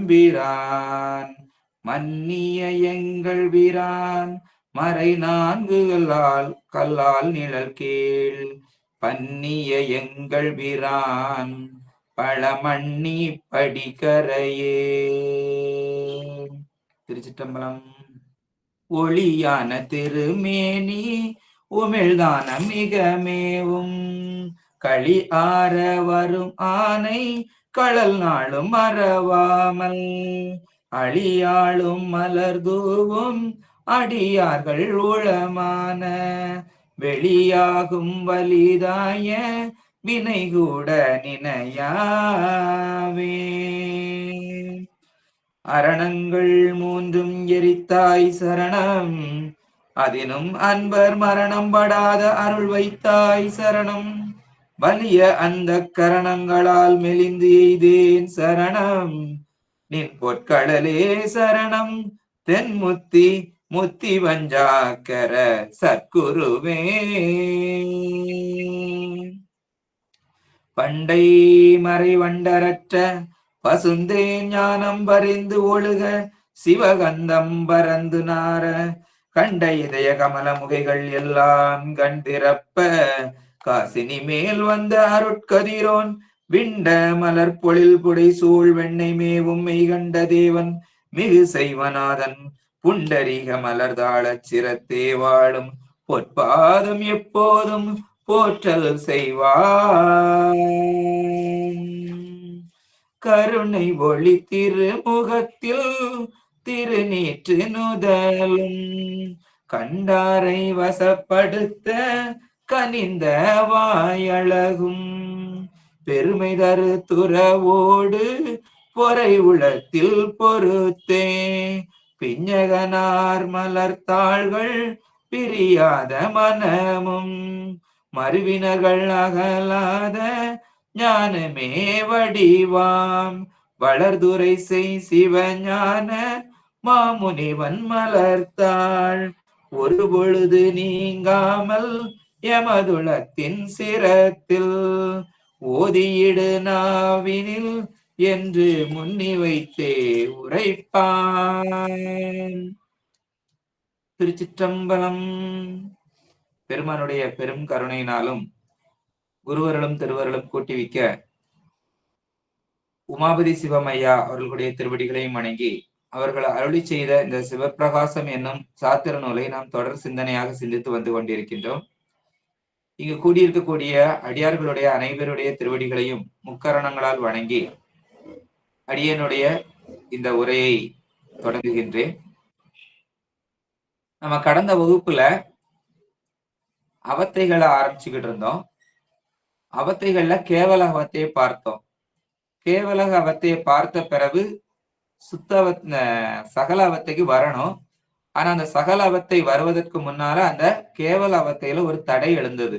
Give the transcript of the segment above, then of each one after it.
எம்பிரான் மன்னிய எங்கள் வீரான் மறை நான்கு கல்லால் நிழல் கீழ் பன்னிய எங்கள் வீரான் பழமண்ணி படிக்கரையே. திருச்சிற்றம்பலம். ஒளியான திருமேனி உமிழ்தான மிகமேவும் களி ஆற வரும் ஆனை களல் நாளும் மறவாமல் அழியாளும் மலர்தூவும் அடியார்கள் உளமான வெளியாகும் வலிதாய வினை கூட நினையாவே. அரணங்கள் மூன்றும் எரித்தாய் சரணம் அதினும் அன்பர் மரணம் படாத அருள் வைத்தாய் சரணம் வலிய அந்த கரணங்களால் மெலிந்து எய்தேன் சரணம் நின் பொற்கடலே சரணம் தென்முத்தி முத்தி வஞ்சாக்கர சற்குருவே. பண்டை மறை வண்டரற்ற பசுந்தே ஞானம் பறிந்து ஒழுக சிவகந்தம் பரந்து நார கண்ட இதய கமல முகைகள் எல்லாம் கண்டிரப்ப காசினி மேல் வந்த அருட்கதிரோன் விண்ட மலர் பொழில் புடை சூழ் வெண்ணை மேவும் மெய்கண்ட தேவன் மிகு செய்வநாதன் புண்டரீக மலர்தாள சிரத்தே வாழும் பொற்பாதம் எப்போதும் போற்றல் செய்வார். கருணை ஒளி திருமுகத்தில் திருநீற்று நுதலும் கண்டாரை வசப்படுத்த கனிந்த வாயழகும் பெருமை தரு துறவோடு பொறை உளத்தில் பொறுத்தே பிஞ்சகனார் மலர்த்தாள்கள் பிரியாத மனமும் மறுவினர்கள் அகலாத ஞானமே வடிவாம் வளர்துரை செய் சிவஞான மாமுனிவன் மலர்த்தாள் ஒரு பொழுது நீங்காமல் எமதுளத்தின் சிரத்தில் ஓதியிடு நாவினில் என்று முன்னி வைத்தே உரைப்பான். திருச்சிற்றம்பலம். பெருமானுடைய பெரும் கருணையினாலும் குருவர்களும் திருவர்களும் கூட்டி வைக்க உமாபதி சிவமையா அவர்களுடைய திருவடிகளையும் வணங்கி அவர்கள் அருளி செய்த இந்த சிவப்பிரகாசம் என்னும் சாத்திர நூலை நாம் தொடர் சிந்தனையாக சிந்தித்து வந்து கொண்டிருக்கின்றோம். இங்கு கூடியிருக்கக்கூடிய அடியார்களுடைய அனைவருடைய திருவடிகளையும் முக்கரணங்களால் வணங்கி அடியனுடைய இந்த உரையை தொடங்குகின்றேன். நம்ம கடந்த வகுப்புல அவத்தைகளை ஆரம்பிச்சுக்கிட்டு இருந்தோம். அவத்தைகள்ல கேவல அவத்தையை பார்த்தோம். கேவல அவத்தையை பார்த்த பிறகு சகல அவத்தைக்கு வரணும். ஆனா அந்த சகல அவத்தை வருவதற்கு முன்னால அந்த கேவல அவத்தையில ஒரு தடை எழுந்தது.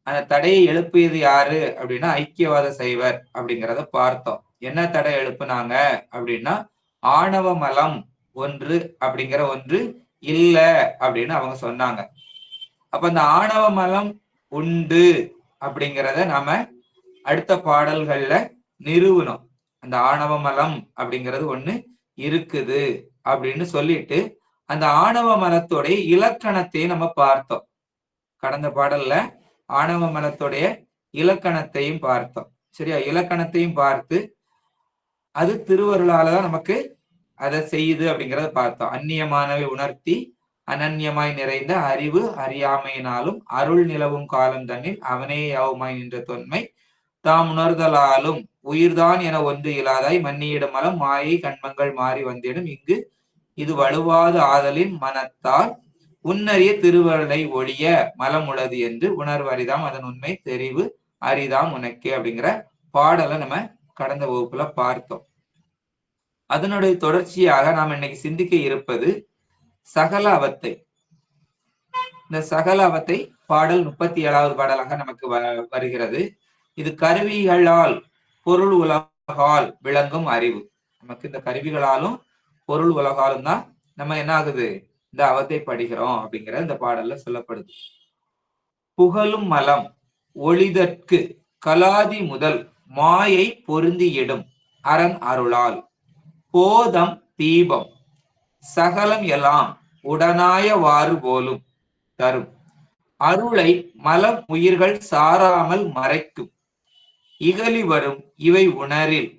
அந்த தடையை எழுப்பியது யாரு அப்படின்னா ஐக்கியவாத சைவர் அப்படிங்கிறத பார்த்தோம். என்ன தடை எழுப்புனாங்க அப்படின்னா ஆணவ மலம் ஒன்று அப்படிங்கிற ஒன்று இல்ல அப்படின்னு அவங்க சொன்னாங்க. அப்ப அந்த ஆணவ மலம் உண்டு அப்படிங்கிறத நாம அடுத்த பாடல்கள்ல நிறுவனம். அந்த ஆணவ மலம் அப்படிங்கிறது ஒண்ணு இருக்குது அப்படின்னு சொல்லிட்டு அந்த ஆணவ மலத்தோடைய இலக்கணத்தை நம்ம பார்த்தோம். கடந்த பாடல்ல ஆணவ மலத்துடைய இலக்கணத்தையும் பார்த்தோம். சரியா? இலக்கணத்தையும் பார்த்து அது திருவருளாலதான் நமக்கு அதை செய்யுது அப்படிங்கிறத பார்த்தோம். அந்நியமானவை உணர்த்தி அனன்யமாய் நிறைந்த அறிவு அறியாமையினாலும் அருள் நிலவும் காலம் தன்னில் அவனே யாவுமாய் நின்ற தொன்மை தாம் உணர்தலாலும் உயிர்தான் என ஒன்று இல்லாதாய் மன்னியிடும் மலம் மாயை கண்மங்கள் மாறி வந்திடும் இங்கு இது வலுவாது ஆதலின் மனத்தால் உன்னறிய திருவருளை ஒழிய மலம் உள்ளது என்று உணர்வு அரிதாம் அதன் உண்மை தெரிவு அரிதாம் உனக்கே அப்படிங்கிற பாடலை நம்ம கடந்த வகுப்புல பார்த்தோம். அதனுடைய தொடர்ச்சியாக நாம் இன்னைக்கு சிந்திக்க இருப்பது சகல அவத்தை. இந்த சகல அவத்தை பாடல் 37வது பாடலாக நமக்கு வருகிறது. இது கருவிகளால் பொருள் உலகால் விளங்கும் அறிவு. நமக்கு இந்த கருவிகளாலும் பொருள் உலகாலும் தான் நம்ம என்ன ஆகுது இந்த அவத்தை படிக்கிறோம் அப்படிங்கிற இந்த பாடல்ல சொல்லப்படுது. புகழும் மலம் ஒளிதற்கு கலாதி முதல் மாயை பொருந்தியிடும் அரண் அருளால் போதம் தீபம் சகலம் எல்லாம் உடனாயவாறு போலும் தரும் அருளை மலம் உயிர்கள் சாராமல் மறைக்கும் இகலி வரும் இவை உணரில்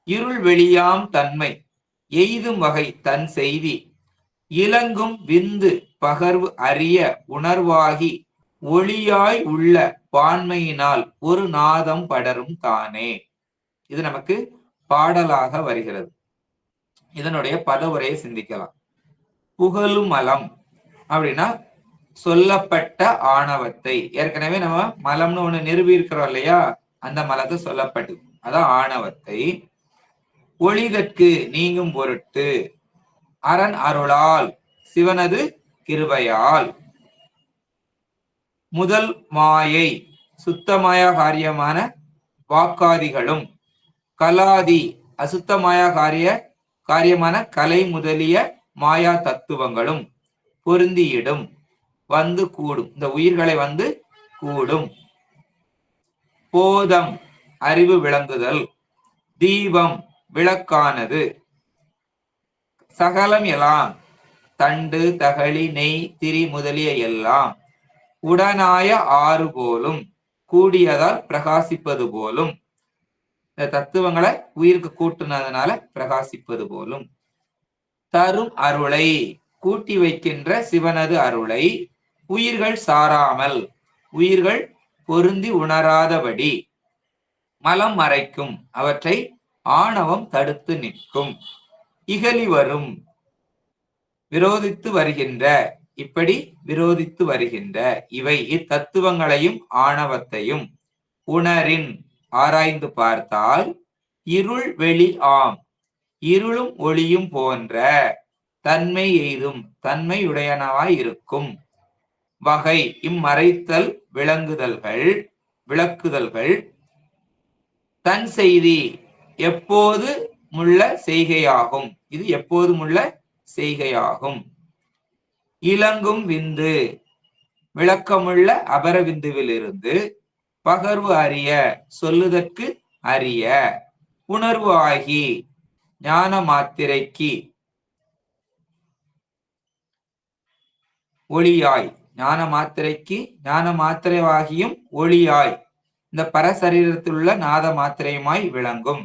இருள் வெளியாம் தன்மை எய்தும் வகை தன் செய்தி இலங்கும் விந்து பகர்வு அறிய உணர்வாகி ஒளியாய் உள்ள பான்மையினால் ஒரு நாதம் படரும் தானே. இது நமக்கு பாடலாக வருகிறது. இதனுடைய பதவுரையை சிந்திக்கலாம். புகழும் மலம் அப்படின்னா சொல்லப்பட்ட ஆணவத்தை, ஏற்கனவே நம்ம மலம்னு ஒண்ணு நிறுவி இருக்கிறோம் இல்லையா, அந்த மலத்தை சொல்லப்பட்டு அதான் ஆணவத்தை ஒளிதற்கு நீங்கும் பொருட்டு அரண் அருளால் சிவனது கிருபையால் முதல் மாயை சுத்தமாய காரியமான வாக்காதிகளும் கலாதி அசுத்தமாய காரியமான கலை முதலிய மாயா தத்துவங்களும் பொருந்தியிடும் வந்து கூடும், இந்த உயிர்களை வந்து கூடும். போதம் அறிவு விளங்குதல், தீபம் விளக்கானது, சகலம் எல்லாம் தண்டு தகளி நெய் திரி முதலிய எல்லாம் உடனாய ஆறு போலும் கூடியதால் பிரகாசிப்பது போலும், இந்த தத்துவங்களை உயிருக்கு கூட்டுனதுனால பிரகாசிப்பது போலும். தரும் அருளை கூட்டி வைக்கின்ற சிவனது அருளை உயிர்கள் சாராமல், உயிர்கள் பொருந்தி உணராதபடி மலம் மறைக்கும், அவற்றை ஆணவம் தடுத்து நிற்கும். இகலி வரும் விரோதித்து வருகின்ற, இப்படி விரோதித்து வருகின்ற இவை இத்தத்துவங்களையும் ஆணவத்தையும் உணரின் ஆராய்ந்து பார்த்தால் இருள் வெளி ஆம், இருளும் ஒளியும் போன்ற தன்மை எய்தும், தன்மையுடையனவாய் இருக்கும் வகை இம்மறைத்தல் விளக்குதல்கள் தன் செய்தி எப்போது முள்ள செய்கையாகும், இது எப்போதும் உள்ள செய்கையாகும். இலங்கும் விந்து விளக்கமுள்ள அபர விந்துவிலிருந்து பகர்வு அறிய சொல்லுதற்கு அறிய உணர்வு ஆகி ஞான மாத்திரைக்கு ஒளியாய், ஞான மாத்திரைக்கு ஞான மாத்திரையாகியும் ஒளியாய் இந்த பரசரீரத்தில் உள்ள நாத மாத்திரையுமாய் விளங்கும்.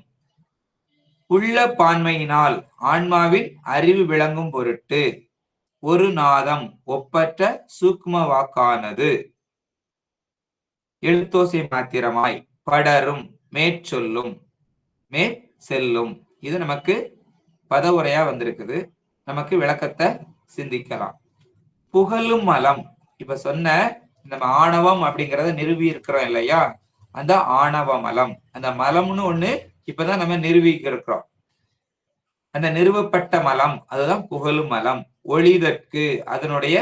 உள்ள பான்மையினால் ஆன்மாவின் அறிவு விளங்கும் பொருட்டு ஒரு நாதம் ஒப்பற்ற சூக்ம வாக்கானது எழுத்தோசை மாத்திரமாய் படரும் மேற்சொல்லும் செல்லும். இது நமக்கு பதவுரையா வந்திருக்குது. நமக்கு விளக்கத்தை சிந்திக்கலாம். புகழும் மலம், இப்ப சொன்ன நம்ம ஆணவம் அப்படிங்கறத நிறுவி இருக்கிறோம் இல்லையா, அந்த ஆணவ மலம், அந்த மலம்னு ஒண்ணு இப்பதான் நம்ம நிறுவிக்க இருக்கிறோம். அந்த நிறுவப்பட்ட மலம் அதுதான் புகழும் மலம். ஒளிதற்கு அதனுடைய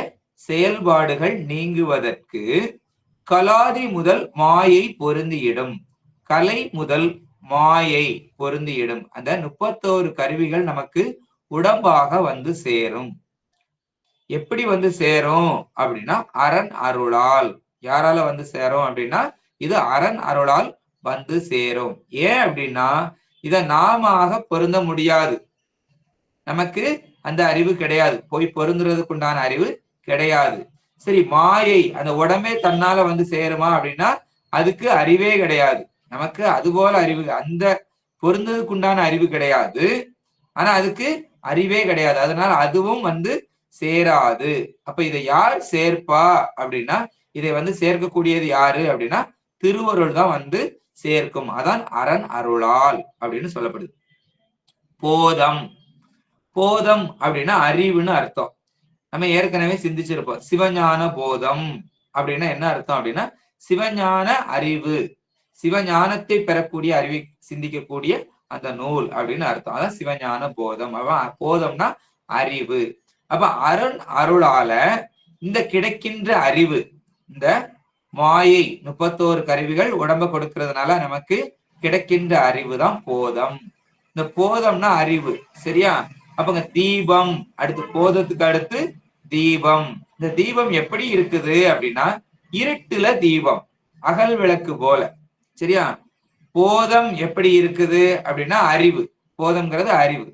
செயல்பாடுகள் நீங்குவதற்கு கலாதி முதல் மாயை பொருந்தியிடும், கலை முதல் மாயை பொருந்தியிடும். அந்த 31 கருவிகள் நமக்கு உடம்பாக வந்து சேரும். எப்படி வந்து சேரும் அப்படின்னா அரண் அருளால். யாரால வந்து சேரும் அப்படின்னா இது அரண் அருளால் வந்து சேரும். ஏன் அப்படின்னா இத நாம பொருந்த முடியாது, நமக்கு அந்த அறிவு கிடையாது, போய் பொருந்துறதுக்கு உண்டான அறிவு கிடையாது. சரி, மாயை அந்த உடம்பே தன்னால வந்து சேருமா அப்படின்னா அதுக்கு அறிவே கிடையாது. நமக்கு அது போல அறிவு, அந்த பொருந்ததுக்கு உண்டான அறிவு கிடையாது, ஆனா அதுக்கு அறிவே கிடையாது, அதனால அதுவும் வந்து சேராது. அப்ப இதை யார் சேர்ப்பா அப்படின்னா இதை வந்து சேர்க்கக்கூடியது யாரு அப்படின்னா திருவருள் தான் வந்து சேர்க்கும். அதான் அரண் அருளால் அப்படின்னு சொல்லப்படுது. போதம், போதம் அப்படின்னா அறிவுன்னு அர்த்தம். நம்ம ஏற்கனவே சிந்திச்சிருப்போம். சிவஞான போதம் அப்படின்னா என்ன அர்த்தம் அப்படின்னா சிவஞான அறிவு, சிவஞானத்தை பெறக்கூடிய அறிவை சிந்திக்கக்கூடிய அந்த நூல் அப்படின்னு அர்த்தம். அதான் சிவஞான போதம். போதம்னா அறிவு. அப்ப அரண் அருளால இந்த கிடைக்கின்ற அறிவு, இந்த மாயை 31 கருவிகள் உடம்ப கொடுக்கறதுனால நமக்கு கிடைக்கின்ற அறிவு தான் போதம். இந்த போதம்னா அறிவு, சரியா? அப்பங்க தீபம், அடுத்து போதத்துக்கு அடுத்து தீபம். இந்த தீபம் எப்படி இருக்குது அப்படின்னா இருட்டுல தீபம், அகல் விளக்கு போல, சரியா? போதம் எப்படி இருக்குது அப்படின்னா அறிவு, போதம்ங்கிறது அறிவு.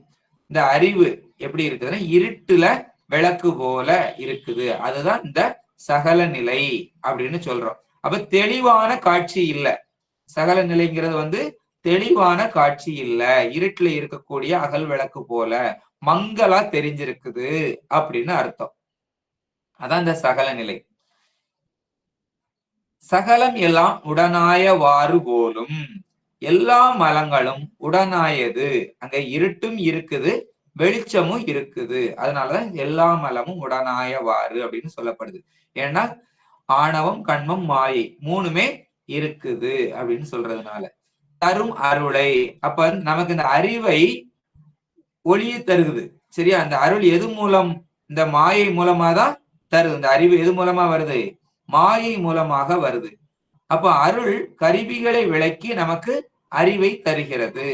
இந்த அறிவு எப்படி இருக்குதுன்னா இருட்டுல விளக்கு போல இருக்குது. அதுதான் இந்த சகல நிலை அப்படின்னு சொல்றோம். அப்ப தெளிவான காட்சி இல்ல. சகல நிலைங்கிறது தெளிவான காட்சி இல்ல. இருட்டுல இருக்கக்கூடிய அகல் விளக்கு போல மங்களா தெரிஞ்சிருக்குது அப்படின்னு அர்த்தம். அதான் இந்த சகல நிலை. சகலம் எல்லாம் உடனாயவாறு போலும். எல்லா மலங்களும் உடனாயது. அங்க இருட்டும் இருக்குது, வெளிச்சமும் இருக்குது. அதனாலதான் எல்லா மலமும் உடனாயவாறு அப்படின்னு சொல்லப்படுது. ஏன்னா ஆணவம், கண்மம், மாயை மூணுமே இருக்குது அப்படின்னு சொல்றதுனால. தரும் அருளை, அப்ப நமக்கு இந்த அறிவை ஒளியை தருகுது. சரியா? அந்த அருள் எது மூலம்? இந்த மாயை மூலமா தான் தருது. இந்த அறிவு எது மூலமா வருது? மாயை மூலமாக வருது. அப்ப அருள் கருவிகளை விளக்கி நமக்கு அறிவை தருகிறது.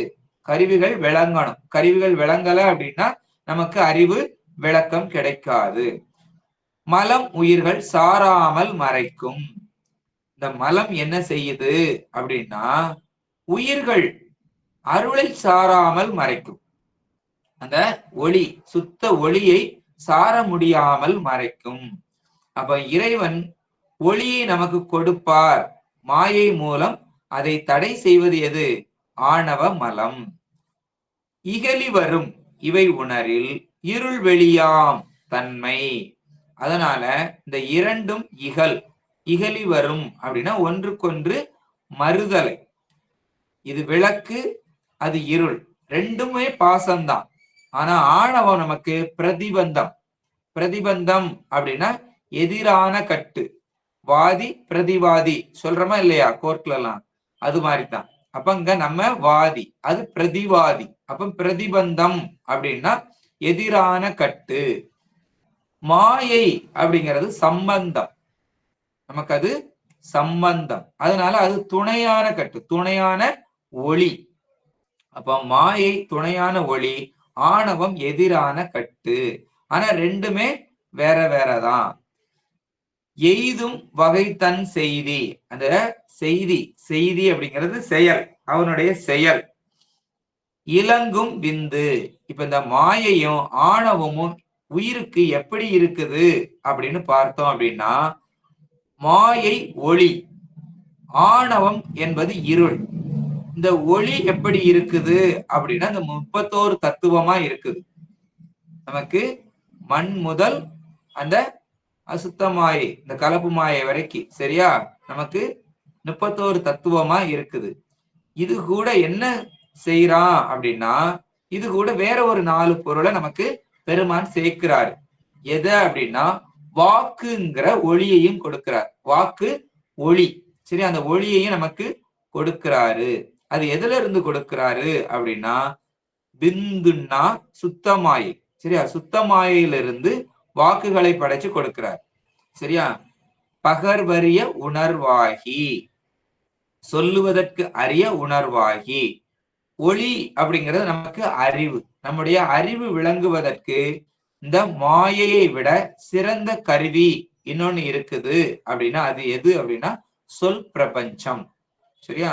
கருவிகள் விளங்கணும். கருவிகள் விளங்கல அப்படின்னா நமக்கு அறிவு விளக்கம் கிடைக்காது. மலம் உயிர்கள் சாராமல் மறைக்கும். இந்த மலம் என்ன செய்யுது அப்படின்னா உயிர்கள் அருளை சாராமல் மறைக்கும். அந்த ஒளி, சுத்த ஒளியை சார முடியாமல் மறைக்கும். அப்ப இறைவன் ஒளியை நமக்கு கொடுப்பார். மாயை மூலம் அதை தடை செய்வது எது? ஆணவ மலம். இகலி வரும் இவை உணரில் இருள் வெளியாம் தன்மை. அதனால இந்த இரண்டும் இகலி வரும் அப்படின்னா ஒன்றுக்கொன்று மறுதலை. இது விளக்கு, அது இருள், ரெண்டுமே பாசம்தான். ஆனா ஆணவம் நமக்கு பிரதிபந்தம். பிரதிபந்தம் அப்படின்னா எதிரான கட்டு. வாதி பிரதிவாதி சொல்றோமா இல்லையா கோர்ட்ல எல்லாம்? அது மாதிரிதான். அப்ப இங்க நம்ம வாதி, அது பிரதிவாதி. அப்ப பிரதிபந்தம் அப்படின்னா எதிரான கட்டு. மாயை அப்படிங்கிறது சம்பந்தம். நமக்கு அது சம்பந்தம். அதனால அது துணையான கட்டு, துணையான ஒளி. அப்ப மாயை துணையான ஒளி, ஆணவம் எதிரான கட்டு. ஆனா ரெண்டுமே வேற வேறதான். எய்தும் வகை தன் செய்தி. அந்த செய்தி அப்படிங்கிறது செயல், அவனுடைய செயல். இலங்கும் விந்து. இப்ப இந்த மாயையும் ஆணவமும் உயிருக்கு எப்படி இருக்குது அப்படின்னு பார்த்தோம் அப்படின்னா மாயை ஒளி, ஆணவம் என்பது இருள். இந்த ஒளி எப்படி இருக்குது அப்படின்னா இந்த 31 தத்துவமா இருக்குது. நமக்கு மண் முதல் அந்த அசுத்த மாயை, இந்த கலப்பு மாயை வரைக்கும், சரியா? நமக்கு 31 தத்துவமா இருக்குது. இது கூட என்ன செய்யறான் அப்படின்னா இது கூட வேற ஒரு 4 பொருளை நமக்கு பெருமான் சேர்க்கிறாரு. எதை அப்படின்னா வாக்குங்கிற ஒளியையும் கொடுக்கிறார். வாக்கு ஒளி, சரி, அந்த ஒளியையும் நமக்கு கொடுக்கிறாரு. அது எதுல இருந்து கொடுக்கிறாரு அப்படின்னா பிந்துன்னா சுத்தமாயை, சரியா? சுத்தமாயிலிருந்து வாக்குகளை படைச்சு கொடுக்கிறார். சரியா? பகர்வரிய உணர்வாகி, சொல்லுவதற்கு அரிய உணர்வாகி. ஒளி அப்படிங்கிறது நமக்கு அறிவு. நம்முடைய அறிவு விளங்குவதற்கு இந்த மாயையை விட சிறந்த கருவி இன்னொன்னு இருக்குது அப்படின்னா அது எது அப்படின்னா சொல் பிரபஞ்சம். சரியா?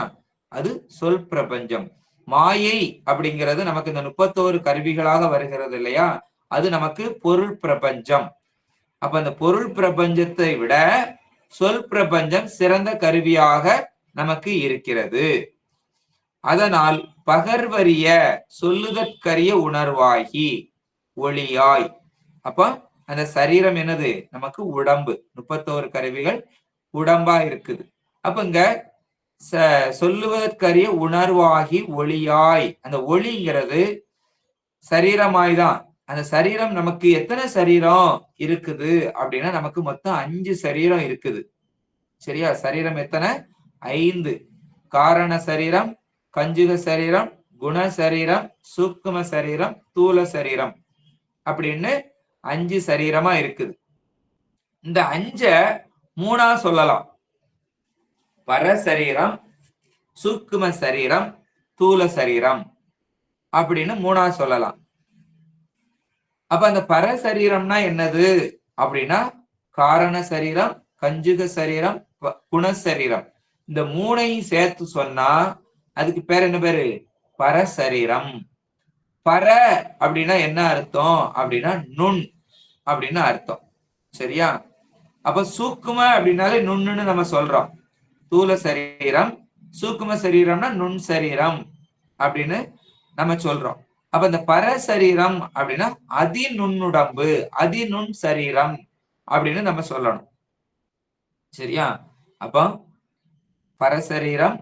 அது சொல் பிரபஞ்சம். மாயை அப்படிங்கிறது நமக்கு இந்த 31 கருவிகளாக வருகிறது இல்லையா? அது நமக்கு பொருள் பிரபஞ்சம். அப்ப அந்த பொருள் பிரபஞ்சத்தை விட சொல் பிரபஞ்சம் சிறந்த கருவியாக நமக்கு இருக்கிறது. அதனால் பகர்வரிய சொல்லுதற்கரிய உணர்வாகி ஒளியாய். அப்ப அந்த சரீரம் என்னது? நமக்கு உடம்பு. 31 கருவிகள் உடம்பா இருக்குது. அப்ப இங்க சொல்லுவதற்கரிய உணர்வாகி ஒளியாய். அந்த ஒளிங்கிறது சரீரமாய்தான். அந்த சரீரம் நமக்கு எத்தனை சரீரம் இருக்குது அப்படின்னா நமக்கு மொத்தம் 5 சரீரம் இருக்குது. சரியா? சரீரம் எத்தனை? 5. காரண சரீரம், கஞ்சுக சரீரம், குண சரீரம், சூக்கும சரீரம், தூல சரீரம் அப்படின்னு 5 சரீரமா இருக்குது. இந்த 5 3ஆ சொல்லலாம். பரசரீரம், சூக்கும சரீரம், தூல சரீரம் அப்படின்னு 3ஆ சொல்லலாம். அப்ப அந்த பரசரீரம்னா என்னது அப்படின்னா காரண சரீரம், கஞ்சுக சரீரம், குணசரீரம். இந்த 3ஐயும் சேர்த்து சொன்னா அதுக்கு பேர் என்ன பேரு? பரசரீரம். பர அப்படின்னா என்ன அர்த்தம் அப்படின்னா நுண் அப்படின்னு அர்த்தம். சரியா? அப்ப சூக்கும அப்படின்னாலே நுண்ணுன்னு நம்ம சொல்றோம். தூல சரீரம், சூக்கும சரீரம்னா நுண் சரீரம் அப்படின்னு நம்ம சொல்றோம். அப்ப இந்த பர சரீரம் அப்படின்னா அதிநுண்ணுடம்பு, அதிநுண் சரீரம் அப்படின்னு நம்ம சொல்லணும். சரியா? அப்போ பரசரீரம்,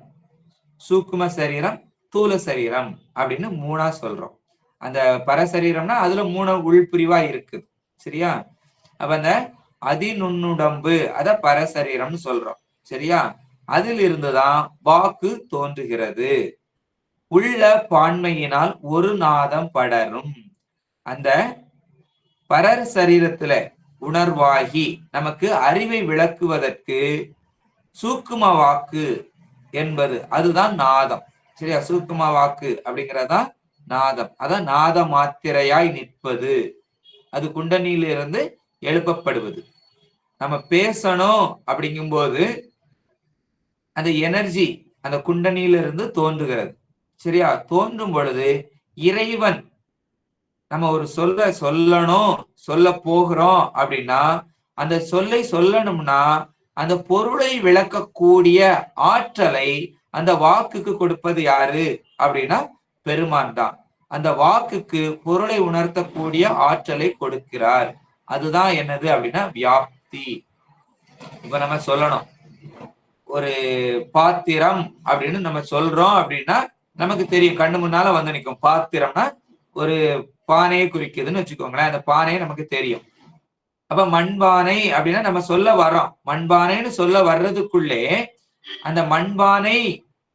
சூக்கும சரீரம், தூல சரீரம் அப்படின்னு மூணா சொல்றோம். அந்த பரசரீரம்னா அதுல 3 உள்பிரிவா இருக்கு. சரியா? அப்ப அந்த அதிநுண்ணுடம்பு அத பரசரீரம்னு சொல்றோம். சரியா? அதில் இருந்துதான் வாக்கு தோன்றுகிறது. உள்ள பான்மையினால் ஒரு நாதம் படரும். அந்த பரர் சரீரத்துல உணர்வாகி நமக்கு அறிவை விளக்குவதற்கு சூக்கும வாக்கு என்பது அதுதான் நாதம். சரியா? சூக்கும வாக்கு அப்படிங்கறதான் நாதம். அதான் நாத மாத்திரையாய் நிற்பது. அது குண்டனியிலிருந்து எழுப்பப்படுவது. நம்ம பேசணும் அப்படிங்கும்போது அந்த எனர்ஜி அந்த குண்டனியிலிருந்து தோன்றுகிறது. சரியா? தோன்றும் பொழுது இறைவன் நம்ம ஒரு சொல்லணும், சொல்ல போகிறோம் அப்படின்னா அந்த சொல்லை சொல்லணும்னா அந்த பொருளை விளக்கக்கூடிய ஆற்றலை அந்த வாக்குக்கு கொடுப்பது யாரு அப்படின்னா பெருமான் தான். அந்த வாக்குக்கு பொருளை உணர்த்தக்கூடிய ஆற்றலை கொடுக்கிறார். அதுதான் என்னது அப்படின்னா வியாப்தி. இப்ப நம்ம சொல்லணும் ஒரு பாத்திரம் அப்படின்னு நம்ம சொல்றோம் அப்படின்னா நமக்கு தெரியும், கண்ணு முன்னால வந்து நிற்கும். பாத்திரம்னா ஒரு பானையை குறிக்குதுன்னு வச்சுக்கோங்களேன். அந்த பானையை நமக்கு தெரியும். அப்ப மண்பானை அப்படின்னா நம்ம சொல்ல வரோம். மண்பானைன்னு சொல்ல வர்றதுக்குள்ளே அந்த மண்பானை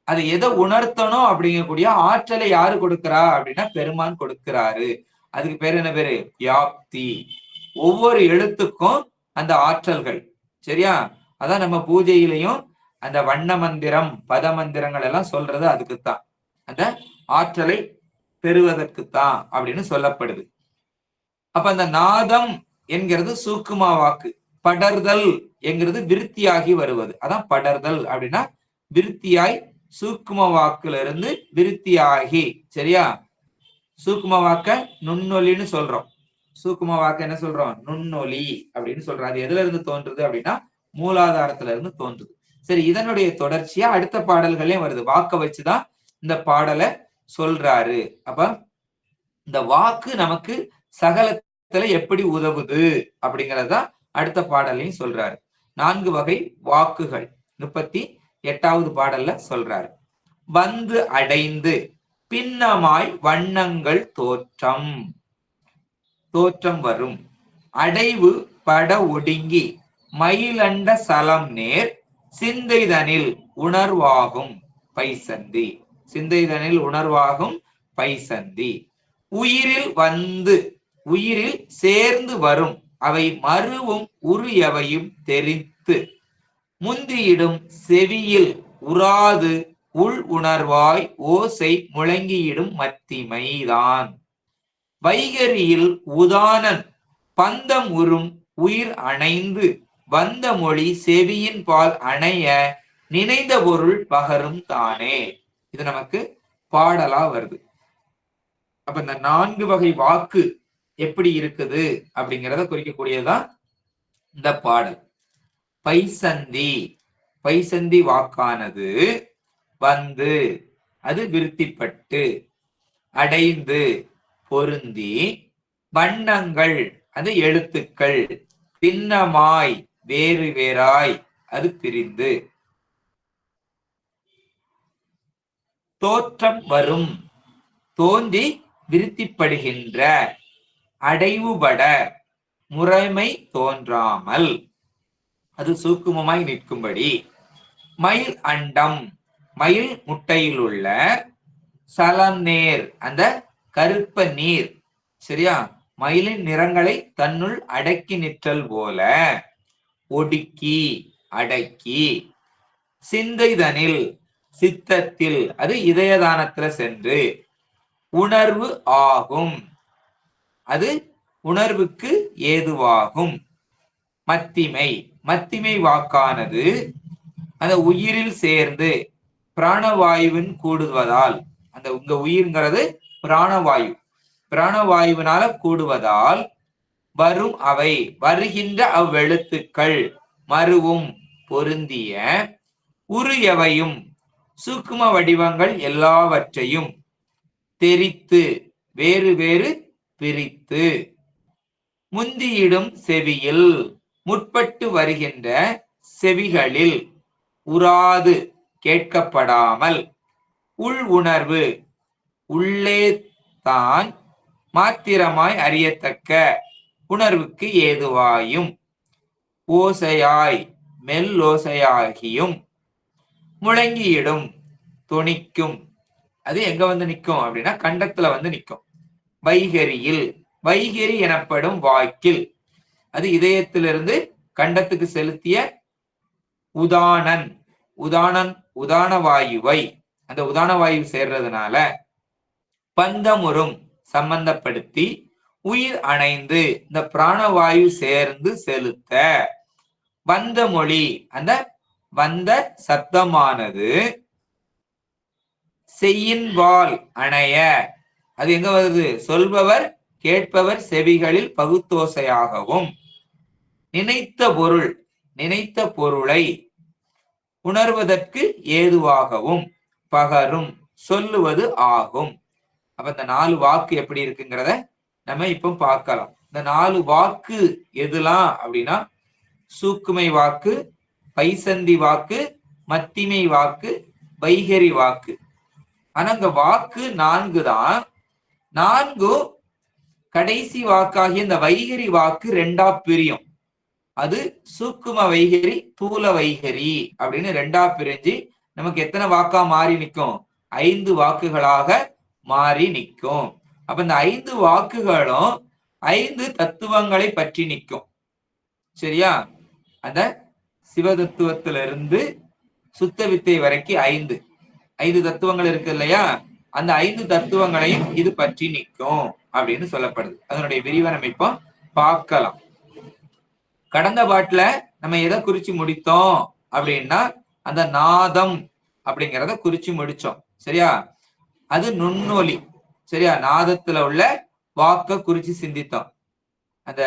அதை எதை உணர்த்தணும் அப்படிங்கக்கூடிய ஆற்றலை யாரு கொடுக்கிறா அப்படின்னா பெருமான் கொடுக்கிறாரு. அதுக்கு பேரு என்ன பேரு? வியாப்தி. ஒவ்வொரு எழுத்துக்கும் அந்த ஆற்றல்கள். சரியா? அதான் நம்ம பூஜையிலையும் அந்த வண்ண மந்திரம், பத மந்திரங்கள் எல்லாம் சொல்றது அதுக்குத்தான். அந்த ஆற்றலை பெறுவதற்குத்தான் அப்படின்னு சொல்லப்படுது. அப்ப அந்த நாதம் என்கிறது சூக்குமா வாக்கு. படர்தல் என்கிறது விருத்தியாகி வருவது. அதான் படர்தல் அப்படின்னா விருத்தியாய் சூக்கும வாக்குல இருந்து விருத்தியாகி. சரியா? சூக்கும வாக்க நுண்ணொலின்னு சொல்றோம். சூக்கும வாக்க என்ன சொல்றோம்? நுண்ணொலி அப்படின்னு சொல்றோம். அது எதுல இருந்து தோன்றுது அப்படின்னா மூலாதாரத்துல இருந்து தோன்றுது. சரி, இதனுடைய தொடர்ச்சியா அடுத்த பாடல்களையும் வருது. வாக்க வச்சுதான் இந்த பாடலை சொல்றாரு. அப்ப இந்த வாக்கு நமக்கு சகலத்துல எப்படி உதவுது அப்படிங்கறதான் அடுத்த பாடலையும் சொல்றாரு. 4 வகை வாக்குகள் 38வது பாடல்ல சொல்றாரு. வந்து அடைந்து பின்னமாய் வண்ணங்கள் தோற்றம் வரும். அடைவு பட ஒடுங்கி மயிலண்ட சலம் நேர் சிந்தைதனில் உணர்வாகும் பைசந்தி. சிந்தைதனில் உணர்வாகும் பைசந்தி. உயிரில் வந்து உயிரில் சேர்ந்து வரும் அவை மறுவும் உரு எவையும் தெரித்து முந்தியிடும் செவியில் உறாது உள் உணர்வாய் ஓசை முழங்கியிடும் மத்திமைதான். வைகரியில் உதானன் பந்தம் உறும் உயிர் அணைந்து வந்த மொழி செவியின் பால் அணைய நினைந்த பொருள் பகரும் தானே. இது நமக்கு பாடலா வருது. அப்ப இந்த 4 வகை வாக்கு எப்படி இருக்குது அப்படிங்கிறத குறிக்கக்கூடியதுதான் இந்த பாடல். பைசந்தி, பைசந்தி வாக்கானது வந்து அது விருத்திப்பட்டு, அடைந்து பொருந்தி, வண்ணங்கள் அது எழுத்துக்கள், பின்னமாய் வேறு வேறாய் அது பிரிந்து, தோற்றம் வரும் தோன்றி விருத்திப்படுகின்ற, அடைவுபட முறைமை தோன்றாமல் அது சூக்குமமாய் நிற்கும்படி, மயில் அண்டம் மயில் முட்டையில் உள்ள சலம் நேர் அந்த கருப்ப நீர். சரியா? மயிலின் நிறங்களை தன்னுள் அடக்கி நிற்றல் போல ஒடுக்கி அடக்கி, சிந்தைதனில் சித்தத்தில் அது இதயதானத்துல சென்று உணர்வு ஆகும் அது உணர்வுக்கு ஏதுவாகும். மத்திமை, மத்திமை வாக்கானது அந்த உயிரில் சேர்ந்து பிராணவாயுவின் கூடுவதால், அந்த உங்க உயிர்ங்கிறது பிராணவாயு. பிராணவாயுவினால கூடுவதால் வரும் அவை வருகின்ற அவ்வெழுத்துக்கள் மருவும் பொருந்திய உரு எவையும் சூக்கும வடிவங்கள் எல்லாவற்றையும் தெரித்து வேறு வேறு பிரித்து முந்தியிடும் செவியில் முற்பட்டு வருகின்ற செவிகளில் உராது கேட்கப்படாமல் உள் உணர்வு உள்ளே தான் மாத்திரமாய் அறியத்தக்க உணர்வுக்கு ஏதுவாயும் ஓசையாய் மெல்லோசையாகியும் முழங்கியிடும் தொனிக்கும். அது எங்க வந்து நிற்கும் அப்படின்னா கண்டத்துல வந்து நிற்கும். வைகரியில் வைகரி எனப்படும் வாக்கில் அது இதயத்திலிருந்து கண்டத்துக்கு செலுத்திய உதானன் உதான வாயுவை அந்த உதான வாயு சேர்றதுனால பந்தமுறும் சம்பந்தப்படுத்தி உயிர் அணைந்து இந்த பிராணவாயு சேர்ந்து செலுத்த வந்த மொழி அந்த வந்த சத்தமானது செய்யின்பால் அணைய அது எங்க வருது சொல்பவர் கேட்பவர் செவிகளில் பகுத்தோசையாகவும் நினைத்த பொருளை உணர்வதற்கு ஏதுவாகவும் பகரும் சொல்லுவது ஆகும். அப்ப இந்த 4 வாக்கு எப்படி இருக்குங்கிறத நம்ம இப்ப பார்க்கலாம். இந்த 4 வாக்கு எதுலாம் அப்படின்னா சூக்குமை வாக்கு, பைசந்தி வாக்கு, மத்திமை வாக்கு, வைகரி வாக்கு. ஆனா இந்த வாக்கு 4 தான். 4 கடைசி வாக்காகிய இந்த வைகரி வாக்கு 2ஆ பிரியும். அது சூக்கும வைகரி, தூல வைகரி அப்படின்னு 2ஆ பிரிஞ்சு நமக்கு எத்தனை வாக்கா மாறி நிற்கும்? 5 வாக்குகளாக மாறி நிற்கும். அப்ப இந்த 5 வாக்குகளும் 5 தத்துவங்களை பற்றி நிற்கும். சரியா? அந்த சிவதத்துவத்திலிருந்து சுத்த வித்தை வரைக்கும் 5 தத்துவங்கள் இருக்கு இல்லையா? அந்த 5 தத்துவங்களையும் இது பற்றி நிற்கும் அப்படின்னு சொல்லப்படுது. அதனுடைய விரிவனம் இப்போ பார்க்கலாம். கடந்த பாட்டுல நம்ம எதை குறிச்சு முடித்தோம் அப்படின்னா அந்த நாதம் அப்படிங்கிறத குறிச்சு முடிச்சோம். சரியா? அது நுண்ணொலி. சரியா? நாதத்துல உள்ள வாக்க குறிச்சு சிந்தித்தோம். அந்த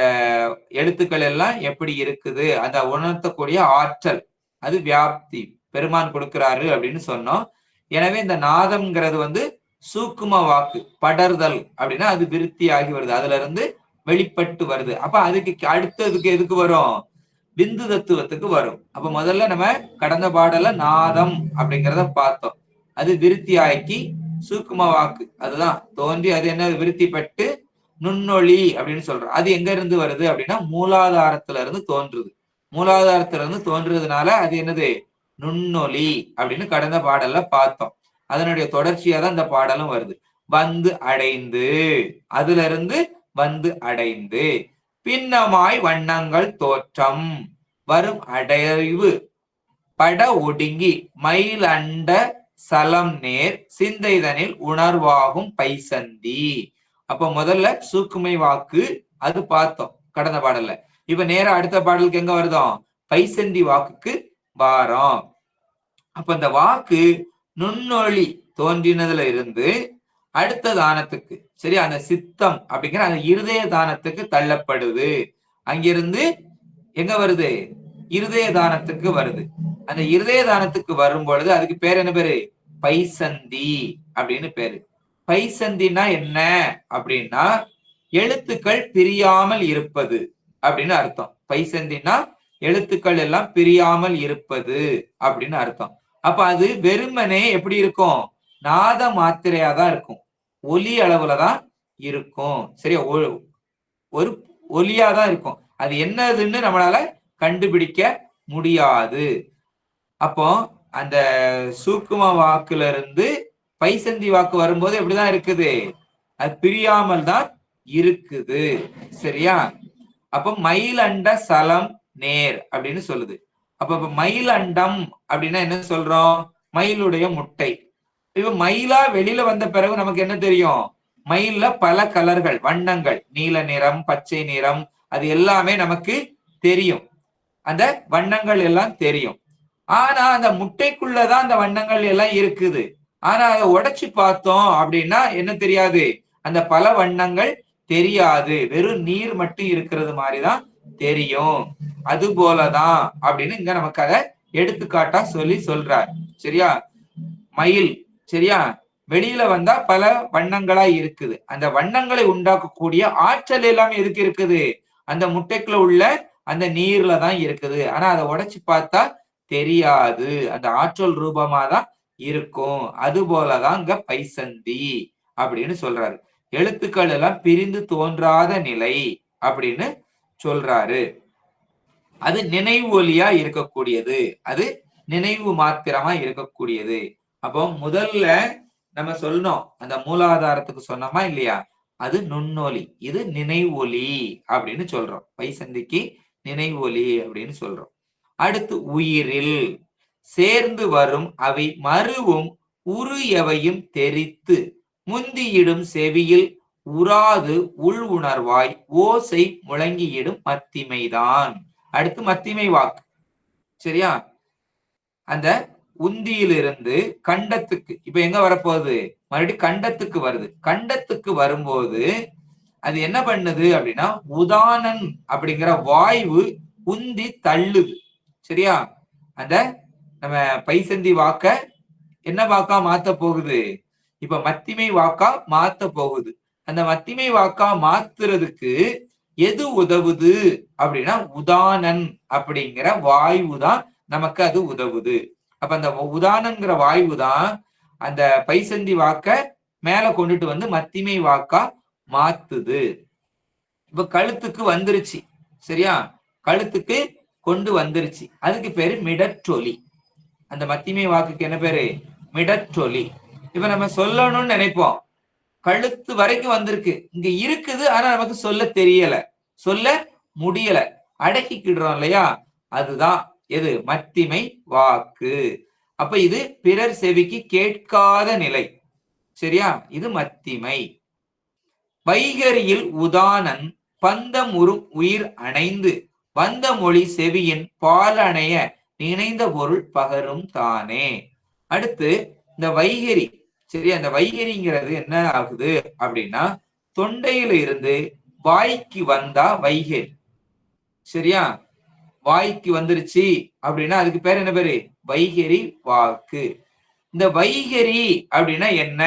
எழுத்துக்கள் எல்லாம் எப்படி இருக்குது, அதை உணர்த்தக்கூடிய ஆற்றல், அது வியாப்தி பெருமான் கொடுக்கிறாரு அப்படின்னு சொன்னோம். எனவே இந்த நாதம்ங்கிறது வந்து சூக்கும வாக்கு, படர்தல் அப்படின்னா அது விருத்தி ஆகி வருது, அதுல இருந்து வெளிப்பட்டு வருது. அப்ப அதுக்கு அடுத்ததுக்கு எதுக்கு வரும்? பிந்து தத்துவத்துக்கு வரும். அப்ப முதல்ல நம்ம கடந்த பாடல நாதம் அப்படிங்கிறத பார்த்தோம். அது விருத்தி ஆக்கி சூக்கும வாக்கு அதுதான் தோன்றி அது என்ன விருத்தி பட்டு நுண்ணொளி அப்படின்னு சொல்றோம். அது எங்க இருந்து வருது அப்படின்னா மூலாதாரத்துல இருந்து தோன்றுது. மூலாதாரத்துல இருந்து தோன்றுறதுனால அது என்னது? நுண்ணொலி அப்படின்னு கடந்த பாடல்ல பார்த்தோம். அதனுடைய தொடர்ச்சியா தான் இந்த பாடலும் வருது. வந்து அடைந்து, அதுல இருந்து வந்து அடைந்து பின்னமாய் வண்ணங்கள் தோற்றம் வரும் அடைவு பட ஒடுங்கி மயில் அண்ட சலம் நேர் சிந்தைதனில் உணர்வாகும் பைசந்தி. அப்ப முதல்ல சூக்குமை வாக்கு அது பார்த்தோம் கடந்த பாடல்ல. இப்ப நேர அடுத்த பாடலுக்கு எங்க வருதோம்? பைசந்தி வாக்குக்கு வாரம். அப்ப இந்த வாக்கு நுண்ணொளி தோன்றினதுல இருந்து அடுத்த தானத்துக்கு, சரி, அந்த சித்தம் அப்படிங்கிற அந்த இருதய தானத்துக்கு தள்ளப்படுது. அங்கிருந்து எங்க வருது? இருதய தானத்துக்கு வருது. அந்த இருதய தானத்துக்கு வரும் பொழுது அதுக்கு பேர் என்ன பேரு? பைசந்தி அப்படின்னு பேரு. பைசந்தினா என்ன அப்படின்னா எழுத்துக்கள் பிரியாமல் இருப்பது அப்படின்னு அர்த்தம். பைசந்தினா எழுத்துக்கள் எல்லாம் பிரியாமல் இருப்பது அப்படின்னு அர்த்தம். அப்ப அது வெறுமனே எப்படி இருக்கும்? நாத மாத்திரையா தான் இருக்கும், ஒலி அளவுலதான் இருக்கும். சரியா? ஒரு ஒலியாதான் இருக்கும். அது என்னதுன்னு நம்மளால கண்டுபிடிக்க முடியாது. அப்போ அந்த சூக்கும வாக்குல இருந்து பைசந்தி வாக்கு வரும்போது எப்படிதான் இருக்குது? அது பிரியாமல் தான் இருக்குது. சரியா? அப்ப மயில் அண்ட சலம் நேர் அப்படின்னு சொல்லுது. அப்ப மயில் அண்டம் அப்படின்னா என்ன சொல்றோம்? மயிலுடைய முட்டை. இப்ப மயிலா வெளியில வந்த பிறகு நமக்கு என்ன தெரியும்? மயில்ல பல கலர்கள், வண்ணங்கள், நீல நிறம், பச்சை நிறம், அது எல்லாமே நமக்கு தெரியும். அந்த வண்ணங்கள் எல்லாம் தெரியும். ஆனா அந்த முட்டைக்குள்ளதான் அந்த வண்ணங்கள் எல்லாம் இருக்குது. ஆனா அதை உடைச்சு பார்த்தோம் அப்படின்னா என்ன தெரியாது? அந்த பல வண்ணங்கள் தெரியாது, வெறும் நீர் மட்டும் இருக்கிறது மாதிரிதான் தெரியும். அது போலதான் அப்படின்னு இங்க நமக்கு அதை எடுத்துக்காட்டா சொல்லி சொல்றார். சரியா? மயில் சரியா வெளியில வந்தா பல வண்ணங்களா இருக்குது. அந்த வண்ணங்களை உண்டாக்கக்கூடிய ஆற்றல் எல்லாமே எதுக்கு இருக்குது? அந்த முட்டைக்குள்ள உள்ள அந்த நீர்ல தான் இருக்குது. ஆனா அதை உடைச்சு பார்த்தா தெரியாது. அந்த ஆற்றல் ரூபமா தான் இருக்கும். அது போலதான் இங்க பைசந்தி அப்படின்னு சொல்றாரு. எழுத்துக்கள் எல்லாம் பிரிந்து தோன்றாத நிலை அப்படின்னு சொல்றாரு. அது நினைவு ஒலியா இருக்கக்கூடியது. அது நினைவு மாத்திரமா இருக்கக்கூடியது. அப்போ முதல்ல நம்ம சொல்லணும், அந்த மூலாதாரத்துக்கு சொன்னோமா இல்லையா? அது நுண்ணொலி, இது நினைவொலி அப்படின்னு சொல்றோம். பைசந்திக்கு நினைவொலி அப்படின்னு சொல்றோம். அடுத்து உயிரில் சேர்ந்து வரும் அவை மருவும் உரு எவையும் தெரித்து முந்தியிடும் செவியில் உறாது உள் உணர்வாய் ஓசை முழங்கியிடும் மத்திமைதான். அடுத்து மத்திமை வாக்கு. சரியா? அந்த உந்தியிலிருந்து கண்டத்துக்கு இப்ப எங்க வரப்போகுது? மறுபடியும் கண்டத்துக்கு வருது. கண்டத்துக்கு வரும்போது அது என்ன பண்ணுது அப்படின்னா, உதானன் அப்படிங்கிற வாயு உந்தி தள்ளுது. சரியா? அந்த நம்ம பைசந்தி வாக்க என்ன வாக்கா மாத்த போகுது? இப்ப மத்திமை வாக்கா மாத்த போகுது. அந்த மத்திமை வாக்கா மாத்துறதுக்கு எது உதவுது அப்படின்னா, உதானன் அப்படிங்கிற வாயு தான் நமக்கு அது உதவுது. அப்ப அந்த உதானங்கிற வாயு தான் அந்த பைசந்தி வாக்க மேல கொண்டுட்டு வந்து மத்திமை வாக்கா மாத்துது. இப்ப கழுத்துக்கு வந்துருச்சு. சரியா? கழுத்துக்கு கொண்டு வந்துருச்சு. அதுக்கு பேரு மிடற்றொலி. அந்த மத்திமை வாக்குக்கு என்ன பேரு? மிடற்றொலி. இப்ப நம்ம சொல்லணும்னு நினைப்போம், கழுத்து வரைக்கும் வந்திருக்கு, இங்க இருக்குது, ஆனா நமக்கு சொல்ல தெரியல, சொல்ல முடியல, அடக்கிக்கிடுறோம் இல்லையா? அதுதான் எது? மத்திமை வாக்கு. அப்ப இது பிறர் செவிக்கு கேட்காத நிலை. சரியா? இது மத்திமை. வைகரியில் உதானன் பந்தம் உறும் உயிர் அணைந்து வந்த மொழி செவியின் பால் அணைய நினைந்த பொருள் பகரும் தானே. அடுத்து இந்த வைகரி. சரியா? அந்த வைகரிங்கிறது என்ன ஆகுது அப்படின்னா, தொண்டையில இருந்து வாய்க்கு வந்தா வைகரி. சரியா? வாய்க்கு வந்துருச்சு அப்படின்னா அதுக்கு பேர் என்ன பேரு? வைகரி வாக்கு. இந்த வைகரி அப்படின்னா என்ன?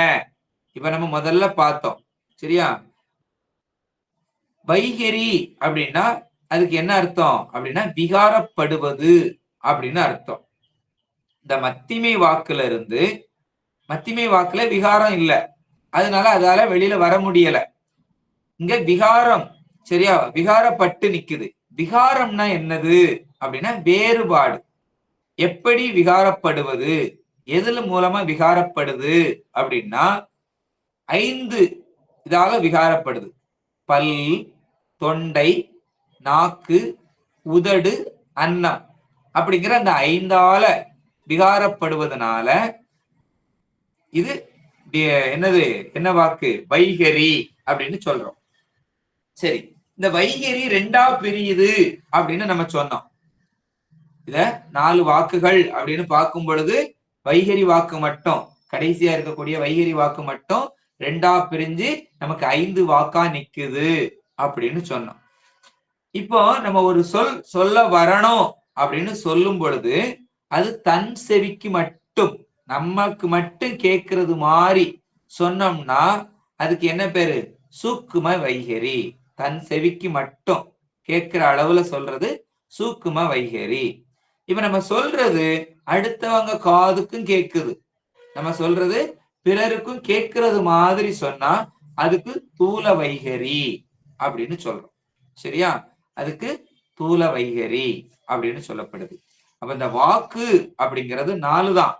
இப்ப நம்ம முதல்ல பார்த்தோம். சரியா? வைகரி அப்படின்னா அதுக்கு என்ன அர்த்தம் அப்படின்னா, விகாரப்படுவது அப்படின்னு அர்த்தம். இந்த மத்திமை வாக்குல இருந்து, மத்திமை வாக்குல விகாரம் இல்ல, அதனால அதால வெளியில வர முடியல. இங்க விகாரம். சரியா? விகாரப்பட்டு நிக்குது. விகாரம்னா என்னது அப்படின்னா வேறுபாடு. எப்படி விகாரப்படுவது? எதுல மூலமா விகாரப்படுது அப்படின்னா, 5 இதால விகாரப்படுது. பல், தொண்டை, நாக்கு, உதடு, அன்னம் அப்படிங்கிற அந்த 5ஆல விகாரப்படுவதனால இது என்னது? என்ன வாக்கு? வைகரி அப்படின்னு சொல்றோம். சரி, இந்த வைகரி 2ஆ பிரியுது அப்படின்னு நம்ம சொன்னோம். இத 4 வாக்குகள் அப்படின்னு பார்க்கும் பொழுது வைகரி வாக்கு மட்டும், கடைசியா இருக்கக்கூடிய வைகரி வாக்கு மட்டும் 2ஆ பிரிஞ்சு நமக்கு 5 வாக்கா நிக்குது அப்படின்னு சொன்னோம். இப்போ நம்ம ஒரு சொல்ல வரணும் அப்படின்னு சொல்லும் பொழுது அது தன் செவிக்கு மட்டும், நமக்கு மட்டும் கேட்கறது மாதிரி சொன்னோம்னா அதுக்கு என்ன பேரு? சூக்கும வைகரி. தன் செவிக்கு மட்டும் கேட்கிற அளவுல சொல்றது சூக்கும வைகரி. இப்ப நம்ம சொல்றது அடுத்தவங்க காதுக்கும் கேட்குது, நம்ம சொல்றது பிறருக்கும் கேட்கறது மாதிரி சொன்னா அதுக்கு தூல வைகரி அப்படின்னு சொல்றோம். சரியா? அதுக்கு தூல வைகரி அப்படின்னு சொல்லப்படுது. அப்ப இந்த வாக்கு அப்படிங்கிறது 4 தான்.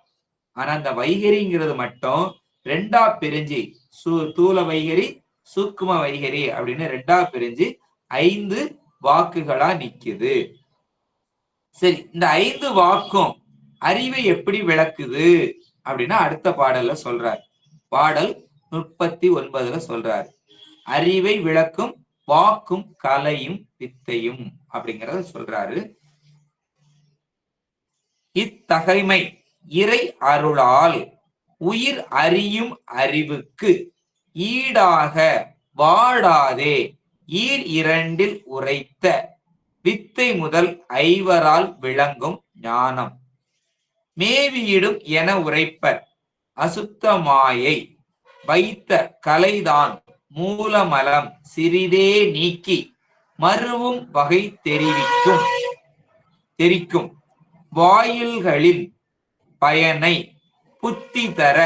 ஆனா இந்த வைகரிங்கிறது மட்டும் 2ஆ பிரிஞ்சு தூல வைகரி, சூக்கும வைகரி அப்படின்னு 2ஆ பிரிஞ்சு 5 வாக்குகளா நிக்குது. சரி, இந்த 5 வாக்கும் அறிவை எப்படி விளக்குது அப்படின்னா அடுத்த பாடல்ல சொல்றார். பாடல் 39ல சொல்றாரு, அறிவை விளக்கும் வாக்கும் கலையும் வித்தையும் அப்படிங்கறத சொல்றாரு. இத்தகைமை இறை அருளால் உயிர் அறியும் அறிவுக்கு ஈடாக வாடாதே ஈர் இரண்டில் உரைத்த வித்தை முதல் ஐவரால் விளங்கும் ஞானம் மேவியிடும் என உரைப்பர் அசுத்த மாயை வைத்த கலைதான் மூலமலம் சிறிதே நீக்கி மருவும் வகை தெரிக்கும் வாயில்களின் பயனை புத்தி தர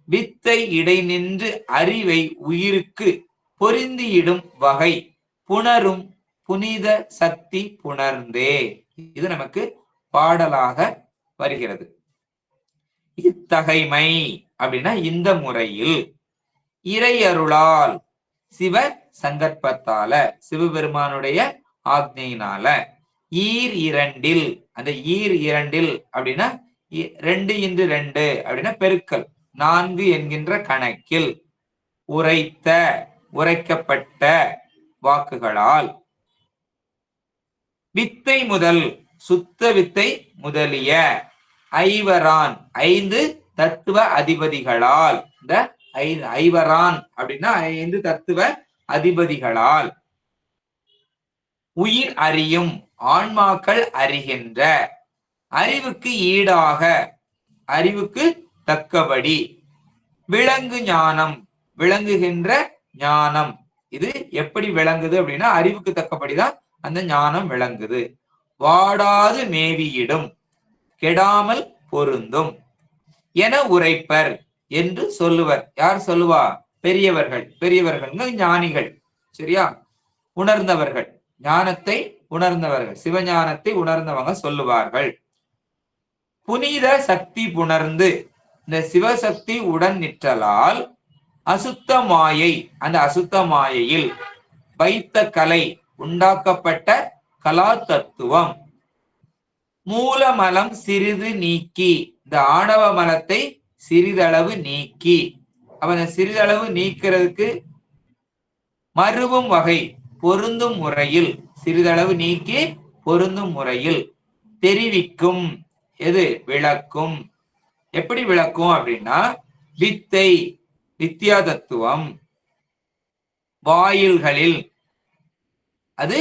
வித்தை இடை நின்று அறிவை உயிருக்கு பொருந்தியிடும் வகை புணரும் புனித சக்தி புணர்ந்தே. இது நமக்கு பாடலாக வருகிறது. இத்தகைமை அப்படின்னா இந்த முறையில் இறை அருளால் சிவ சங்கற்பத்தால சிவபெருமானுடைய ஆக்ஞையினால ஈர் இரண்டில், அந்த ஈர் இரண்டில் அப்படின்னா 2x2 அப்படின்னா பெருக்கல் 4 என்கின்ற கணக்கில் உரைக்கப்பட்ட வாக்குகளால் வித்தை முதல் சுத்த வித்தை முதலிய ஐவரான் 5 தத்துவ அதிபதிகளால், இந்த ஐவரான் அப்படின்னா 5 தத்துவ அதிபதிகளால் உயிர் அறியும் ஆன்மாக்கள் அறிகின்ற அறிவுக்கு ஈடாக அறிவுக்கு தக்கபடி விளங்கு ஞானம் விளங்குகின்ற ஞானம். இது எப்படி விளங்குது அப்படின்னா அறிவுக்கு தக்கபடிதான் அந்த ஞானம் விளங்குது. வாடாது மேவியிடும் கெடாமல் பொருந்தும் என உரைப்பர் என்று சொல்லுவர். யார் சொல்லுவா? பெரியவர்கள். பெரியவர்கள் ஞானிகள், சரியா? உணர்ந்தவர்கள், ஞானத்தை உணர்ந்தவர்கள், சிவஞானத்தை உணர்ந்தவங்க சொல்லுவார்கள். புனித சக்தி புணர்ந்து, இந்த சிவசக்தி உடன் நிற்றலால் அசுத்த மாயை, அந்த அசுத்த மாயையில் வைத்த கலை உண்டாக்கப்பட்ட கலா தத்துவம் மூலமலம் சிறிது நீக்கி, இந்த ஆணவ மலத்தை சிறிதளவு நீக்கி, அவனை சிறிதளவு நீக்கிறதுக்கு மருவும் வகை பொருந்தும் முறையில், சிறிதளவு நீக்கி பொருந்தும் முறையில் தெரிவிக்கும். எது? விளக்கும். எப்படி விளக்கும் அப்படின்னா வித்தை வித்யா தத்துவம் வாயில்களில், அது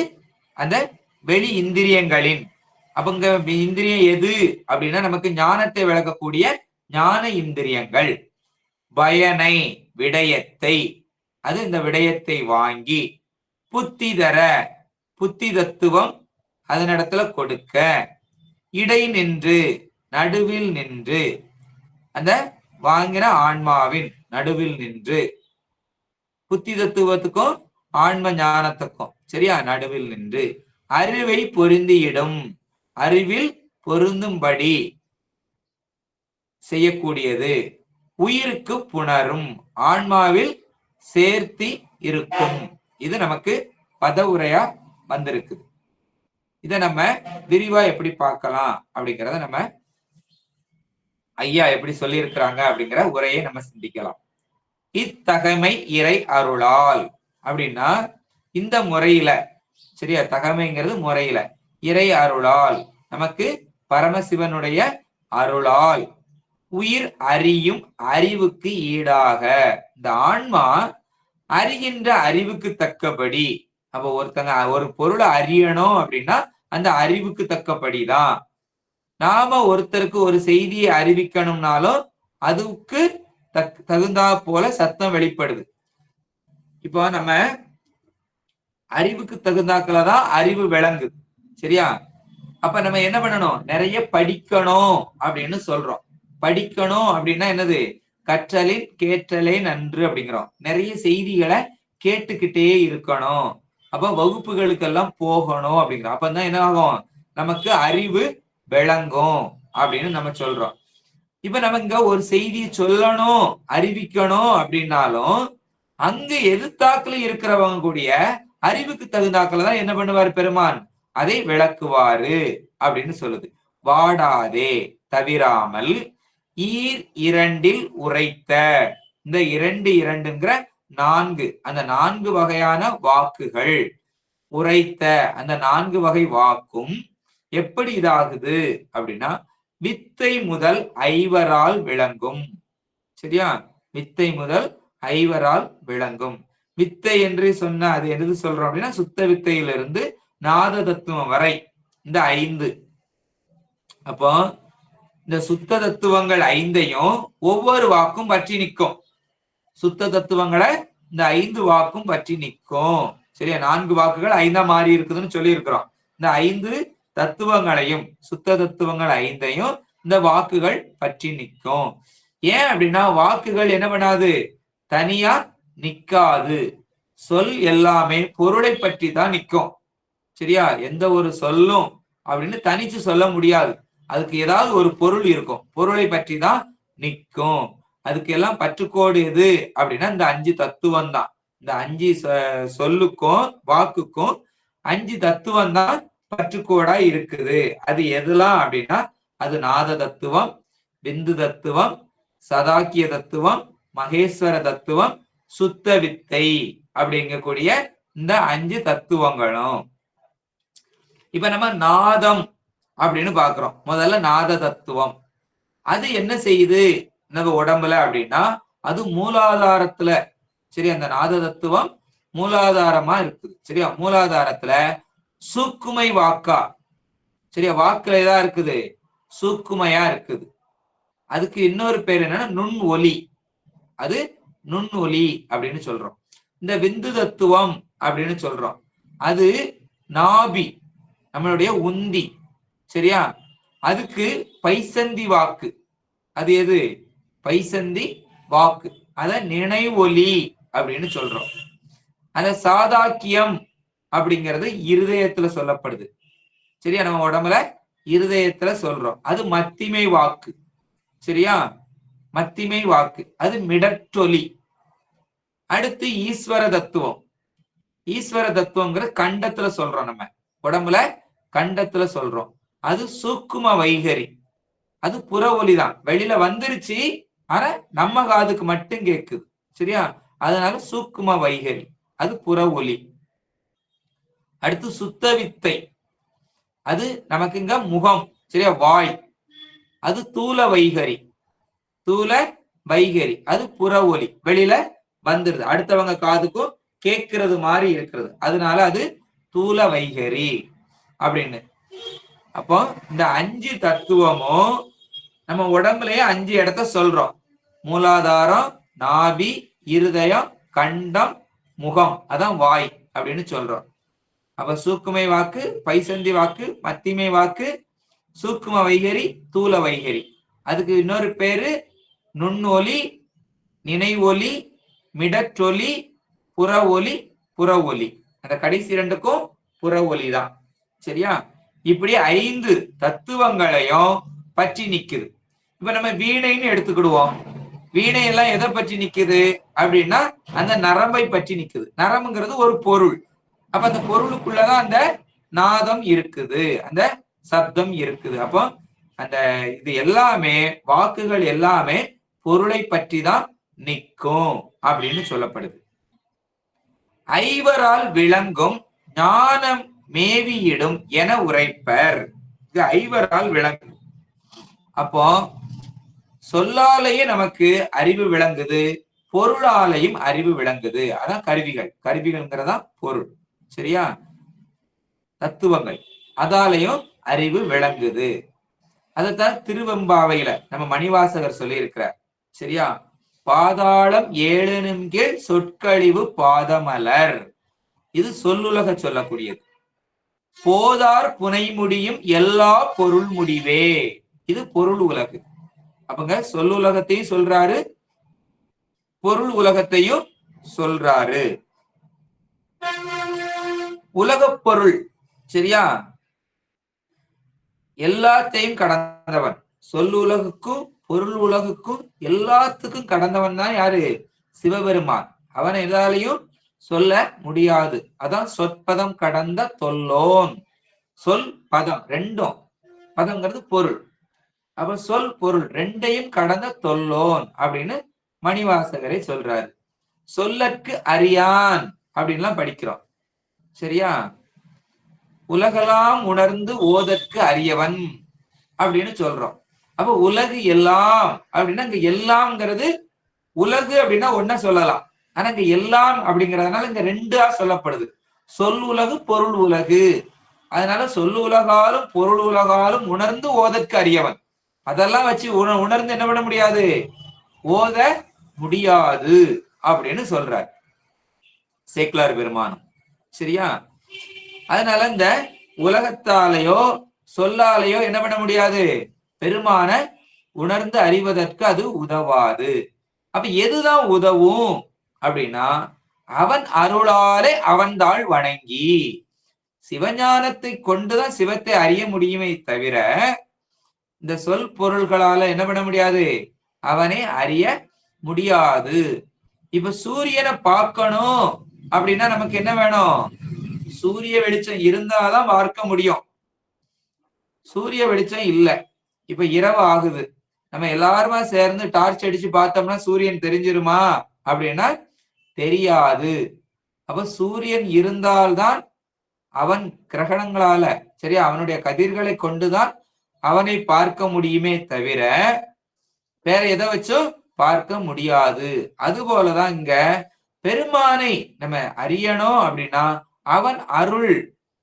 அந்த வெளி இந்திரியங்களின், அவங்க இந்திரியம் எது அப்படின்னா நமக்கு ஞானத்தை விளக்கக்கூடிய ஞான இந்திரியங்கள். பயனை விடயத்தை, அது இந்த விடயத்தை வாங்கி புத்தி தர புத்தி தத்துவம் அதனிடத்துல கொடுக்க இடை நின்று நடுவில் நின்று, அந்த வாங்கின ஆன்மாவின் நடுவில் நின்று, புத்தி தத்துவத்துக்கும் ஆன்ம ஞானத்துக்கும் சரியா நடுவில் நின்று அறிவை பொருந்தியிடும், அறிவில் பொருந்தும்படி செய்யக்கூடியது. உயிருக்கு புணரும், ஆன்மாவில் சேர்த்தி இருக்கும். இது நமக்கு பதவுரையா வந்திருக்கு. இத நம்ம விரிவா எப்படி பார்க்கலாம் அப்படிங்கிறத நம்ம ஐயா எப்படி சொல்லி இருக்கிறாங்க அப்படிங்கிற உரையை நம்ம சிந்திக்கலாம். இத்தகைமை இறை அருளால் அப்படின்னா இந்த முறையில, சரியா? தகமைங்கிறது முறையில, இறை அருளால் நமக்கு பரமசிவனுடைய அருளால் உயிர் அறியும் அறிவுக்கு ஈடாக, இந்த ஆன்மா அறிகின்ற அறிவுக்கு தக்கபடி, அப்ப ஒருத்தங்க ஒரு பொருளை அறியணும் அப்படின்னா அந்த அறிவுக்கு தக்கபடிதான். நாம ஒருத்தருக்கு ஒரு செய்தியை அறிவிக்கணும்னாலும் அதுக்கு தகுந்தா போல சத்தம் வெளிப்படுது. இப்போ நம்ம அறிவுக்கு தகுந்தாக்குலதான் அறிவு விளங்குது, சரியா? அப்ப நம்ம என்ன பண்ணணும்? நிறைய படிக்கணும் அப்படின்னு சொல்றோம். படிக்கணும் அப்படின்னா என்னது? கற்றலின் கேட்டலே நன்று அப்படிங்கிறோம். நிறைய செய்திகளை கேட்டுக்கிட்டே இருக்கணும். அப்ப வகுப்புகளுக்கெல்லாம் போகணும் அப்படிங்கிறோம். அப்பதான் என்ன ஆகும்? நமக்கு அறிவு விளங்கும் அப்படின்னு நம்ம சொல்றோம். இப்ப நம்ம இங்க ஒரு செய்தி சொல்லணும் அறிவிக்கணும் அப்படின்னாலும் அங்க எதிர்த்தாக்குல இருக்கிறவங்க கூடிய அறிவுக்கு தகுந்தாக்குல தான் என்ன பண்ணுவார் பெருமான்? அதை விளக்குவாரு அப்படின்னு சொல்லுது. வாடாதே தவிராமல் ஈர் இரண்டில் உரைத்த, இந்த 2 4 அந்த 4 வகையான வாக்குகள் உரைத்த, அந்த 4 வகை வாக்கும் எப்படி இதாகுது அப்படின்னா வித்தை முதல் ஐவரால் விளங்கும், சரியா? வித்தை முதல் ஐவரால் விளங்கும். வித்தை என்று சொன்ன அது எது சொல்றோம் அப்படின்னா சுத்த வித்தையிலிருந்து நாத தத்துவம் வரை இந்த 5. அப்போ இந்த சுத்த தத்துவங்கள் 5ஐயும் ஒவ்வொரு வாக்கும் பற்றி நிற்கும். சுத்த தத்துவங்களை இந்த 5 வாக்கும் பற்றி நிற்கும். சரியா? 4 வாக்குகள் 5ஆ மாறி இருக்குதுன்னு சொல்லி இருக்கிறோம். இந்த 5 தத்துவங்களையும் சுத்த தத்துவங்கள் 5ஐயும் இந்த வாக்குகள் பற்றி நிற்கும். ஏன் அப்படின்னா வாக்குகள் என்ன பண்ணாது, தனியா நிக்காது. சொல் எல்லாமே பொருளை பற்றி தான் நிற்கும். சரியா? எந்த ஒரு சொல்லும் அப்படின்னு தனிச்சு சொல்ல முடியாது. அதுக்கு ஏதாவது ஒரு பொருள் இருக்கும், பொருளை பற்றி தான் நிற்கும். அதுக்கு எல்லாம் பற்றுக்கோடு எது அப்படின்னா இந்த 5 தத்துவம் தான். இந்த 5 சொல்லுக்கும் வாக்குக்கும் 5 தத்துவம் தான் பற்றுக்கோடா இருக்குது. அது எதுலாம் அப்படின்னா அது நாத தத்துவம், பிந்து தத்துவம், சதாக்கிய தத்துவம், மகேஸ்வர தத்துவம், சுத்த வித்தை அப்படிங்கக்கூடிய இந்த 5 தத்துவங்களும். இப்ப நம்ம நாதம் அப்படின்னு பாக்குறோம். முதல்ல நாத தத்துவம் அது என்ன செய்யுது நம்ம உடம்புல அப்படின்னா அது மூலாதாரத்துல. சரி, அந்த நாத தத்துவம் மூலாதாரமா இருக்குது. சரியா? மூலாதாரத்துல சூக்குமை வாக்கா, சரியா, வாக்குல ஏதா இருக்குது, சூக்குமையா இருக்குது. அதுக்கு இன்னொரு பேர் என்னன்னா நுண் ஒலி. அது நுண் ஒலி அப்படின்னு சொல்றோம். இந்த விந்து தத்துவம் அப்படின்னு சொல்றோம். அது நாபி, நம்மளுடைய உந்தி. சரியா? அதுக்கு பைசந்தி வாக்கு. அது எது? பைசந்தி வாக்கு. அத நினைவொலி அப்படின்னு சொல்றோம். அத சாதாக்கியம் அப்படிங்கிறது இருதயத்துல சொல்லப்படுது. சரியா? நம்ம உடம்புல இருதயத்துல சொல்றோம். அது மத்திமை வாக்கு. சரியா? மத்திமை வாக்கு. அது மிடற்றொலி. அடுத்து ஈஸ்வர தத்துவம். ஈஸ்வர தத்துவங்கிறது கண்டத்துல சொல்றோம். நம்ம உடம்புல கண்டத்துல சொல்றோம். அது சூக்கும வைகரி. அது புற ஒலிதான், வெளியில வந்துருச்சு, ஆனா நம்ம காதுக்கு மட்டும் கேக்குது. சரியா? அதனால சூக்கும வைகரி, அது புற ஒலி. அடுத்து சுத்த வித்தை. அது நமக்கு இங்க முகம். சரியா? வாய். அது தூல வைகரி. தூல வைகரி அது புற ஒலி, வெளியில வந்துருது, அடுத்தவங்க காதுக்கும் கேட்கிறது மாதிரி இருக்கிறது. அதனால அது தூல வைகரி அப்படின்னு. அப்போ இந்த 5 தத்துவமும் நம்ம உடம்புலயே 5 இடத்த சொல்றோம். மூலாதாரம், நாபி, இருதயம், கண்டம், முகம், அதான் வாய் அப்படின்னு சொல்றோம். அப்ப சூக்குமை வாக்கு, பைசந்தி வாக்கு, மத்திமை வாக்கு, சூக்கும வைகரி, தூல வைகரி. அதுக்கு இன்னொரு பேரு நுண்ணொலி, நினைவொலி, மிடற்றொலி, புற ஒலி, புற ஒலி. அந்த கடைசி 2க்கும் புற ஒலி தான். சரியா? இப்படி 5 தத்துவங்களையும் பற்றி நிக்குது. இப்ப நம்ம வீணைன்னு எடுத்துக்கிடுவோம். வீணை எல்லாம் எதை பற்றி நிக்குது அப்படின்னா அந்த நரம்பை பற்றி நிக்குது. நரம்புங்கிறது ஒரு பொருள். அப்ப அந்த பொருளுக்குள்ளதான் அந்த நாதம் இருக்குது, அந்த சப்தம் இருக்குது. அப்போ அந்த இது எல்லாமே வாக்குகள் எல்லாமே பொருளை பற்றி தான் நிற்கும் அப்படின்னு சொல்லப்படுது. ஐவரால் விளங்கும் ஞானம் மேவியிடும் என உரைப்பர். இது ஐவரால் விளங்கும். அப்போ சொல்லாலேயே நமக்கு அறிவு விளங்குது, பொருளாலையும் அறிவு விளங்குது. அதான் கருவிகள். கருவிகள்ங்கிறதா பொருள். சரியா? தத்துவங்கள் அதாலையும் அறிவு விளங்குது. அதைத்தான் திருவெம்பாவையில நம்ம மணிவாசகர் சொல்லி இருக்கிறார். சரியா? பாதாளம் 7 கீழ் சொற்கழிவு பாதமலர். இது சொல்லுலக சொல்லக்கூடியது. போதார் புனை முடியும் எல்லா பொருள் முடிவே. இது பொருள் உலகு. அப்பங்க சொல்லுலகத்தையும் சொல்றாரு, பொருள் உலகத்தையும் சொல்றாரு. உலகப் பொருள். சரியா? எல்லாத்தையும் கடந்தவன். சொல்லுலகுக்கும் பொருள் உலகுக்கும் எல்லாத்துக்கும் கடந்தவன் தான் யாரு? சிவபெருமான். அவனை எதாலையும் சொல்ல முடியாது. அதான் சொற்பதம் கடந்த தொல்லோன். சொல் பதம் ரெண்டும், பதம்ங்கிறது பொருள். அப்ப சொல் பொருள் ரெண்டையும் கடந்த தொல்லோன் அப்படின்னு மணிவாசகரை சொல்றாரு. சொல்லற்கு அறியான் அப்படின்லாம் படிக்கிறோம். சரியா? உலகெல்லாம் உணர்ந்து ஓதற்கு அறியவன் அப்படின்னு சொல்றோம். அப்ப உலகு எல்லாம் அப்படின்னா இங்க எல்லாம்ங்கிறது உலகு அப்படின்னா ஒன்ன சொல்லலாம், ஆனா இங்க எல்லாம் அப்படிங்கறதுனால இங்க ரெண்டா சொல்லப்படுது. சொல் உலகு பொருள் உலகு. அதனால சொல்லு உலகாலும் பொருள் உலகாலும் உணர்ந்து ஓதற்கு அறியவன். அதெல்லாம் வச்சு உணர்ந்து என்ன பண்ண முடியாது, ஓத முடியாது அப்படின்னு சொல்றார் சேக்கிலார் பெருமானம். சரியா? அதனால இந்த உலகத்தாலேயோ சொல்லாலேயோ என்ன பண்ண முடியாது, பெருமான உணர்ந்து அறிவதற்கு அது உதவாது. அப்ப எதுதான் உதவும் அப்படின்னா, அவன் அருளாலே அவன்தாள் வணங்கி. சிவஞானத்தை கொண்டுதான் சிவத்தை அறிய முடியுமே தவிர இந்த சொல் பொருள்களால என்ன பண்ண முடியாது, அவனை அறிய முடியாது. இப்ப சூரியனை பார்க்கணும் அப்படின்னா நமக்கு என்ன வேணும், சூரிய வெளிச்சம் இருந்தாதான் பார்க்க முடியும். சூரிய வெளிச்சம் இல்ல, இப்ப இரவு ஆகுது, நம்ம எல்லாருமா சேர்ந்து டார்ச் அடிச்சு பார்த்தோம்னா சூரியன் தெரிஞ்சிருமா அப்படின்னா தெரியாது. அப்ப சூரியன் இருந்தால்தான் அவன் கிரகணங்களால, சரியா, அவனுடைய கதிர்களை கொண்டுதான் அவனை பார்க்க முடியுமே தவிர வேற எதை வச்சும் பார்க்க முடியாது. அது போலதான் இங்க பெருமானை நம்ம அறியணும் அப்படின்னா அவன் அருள்,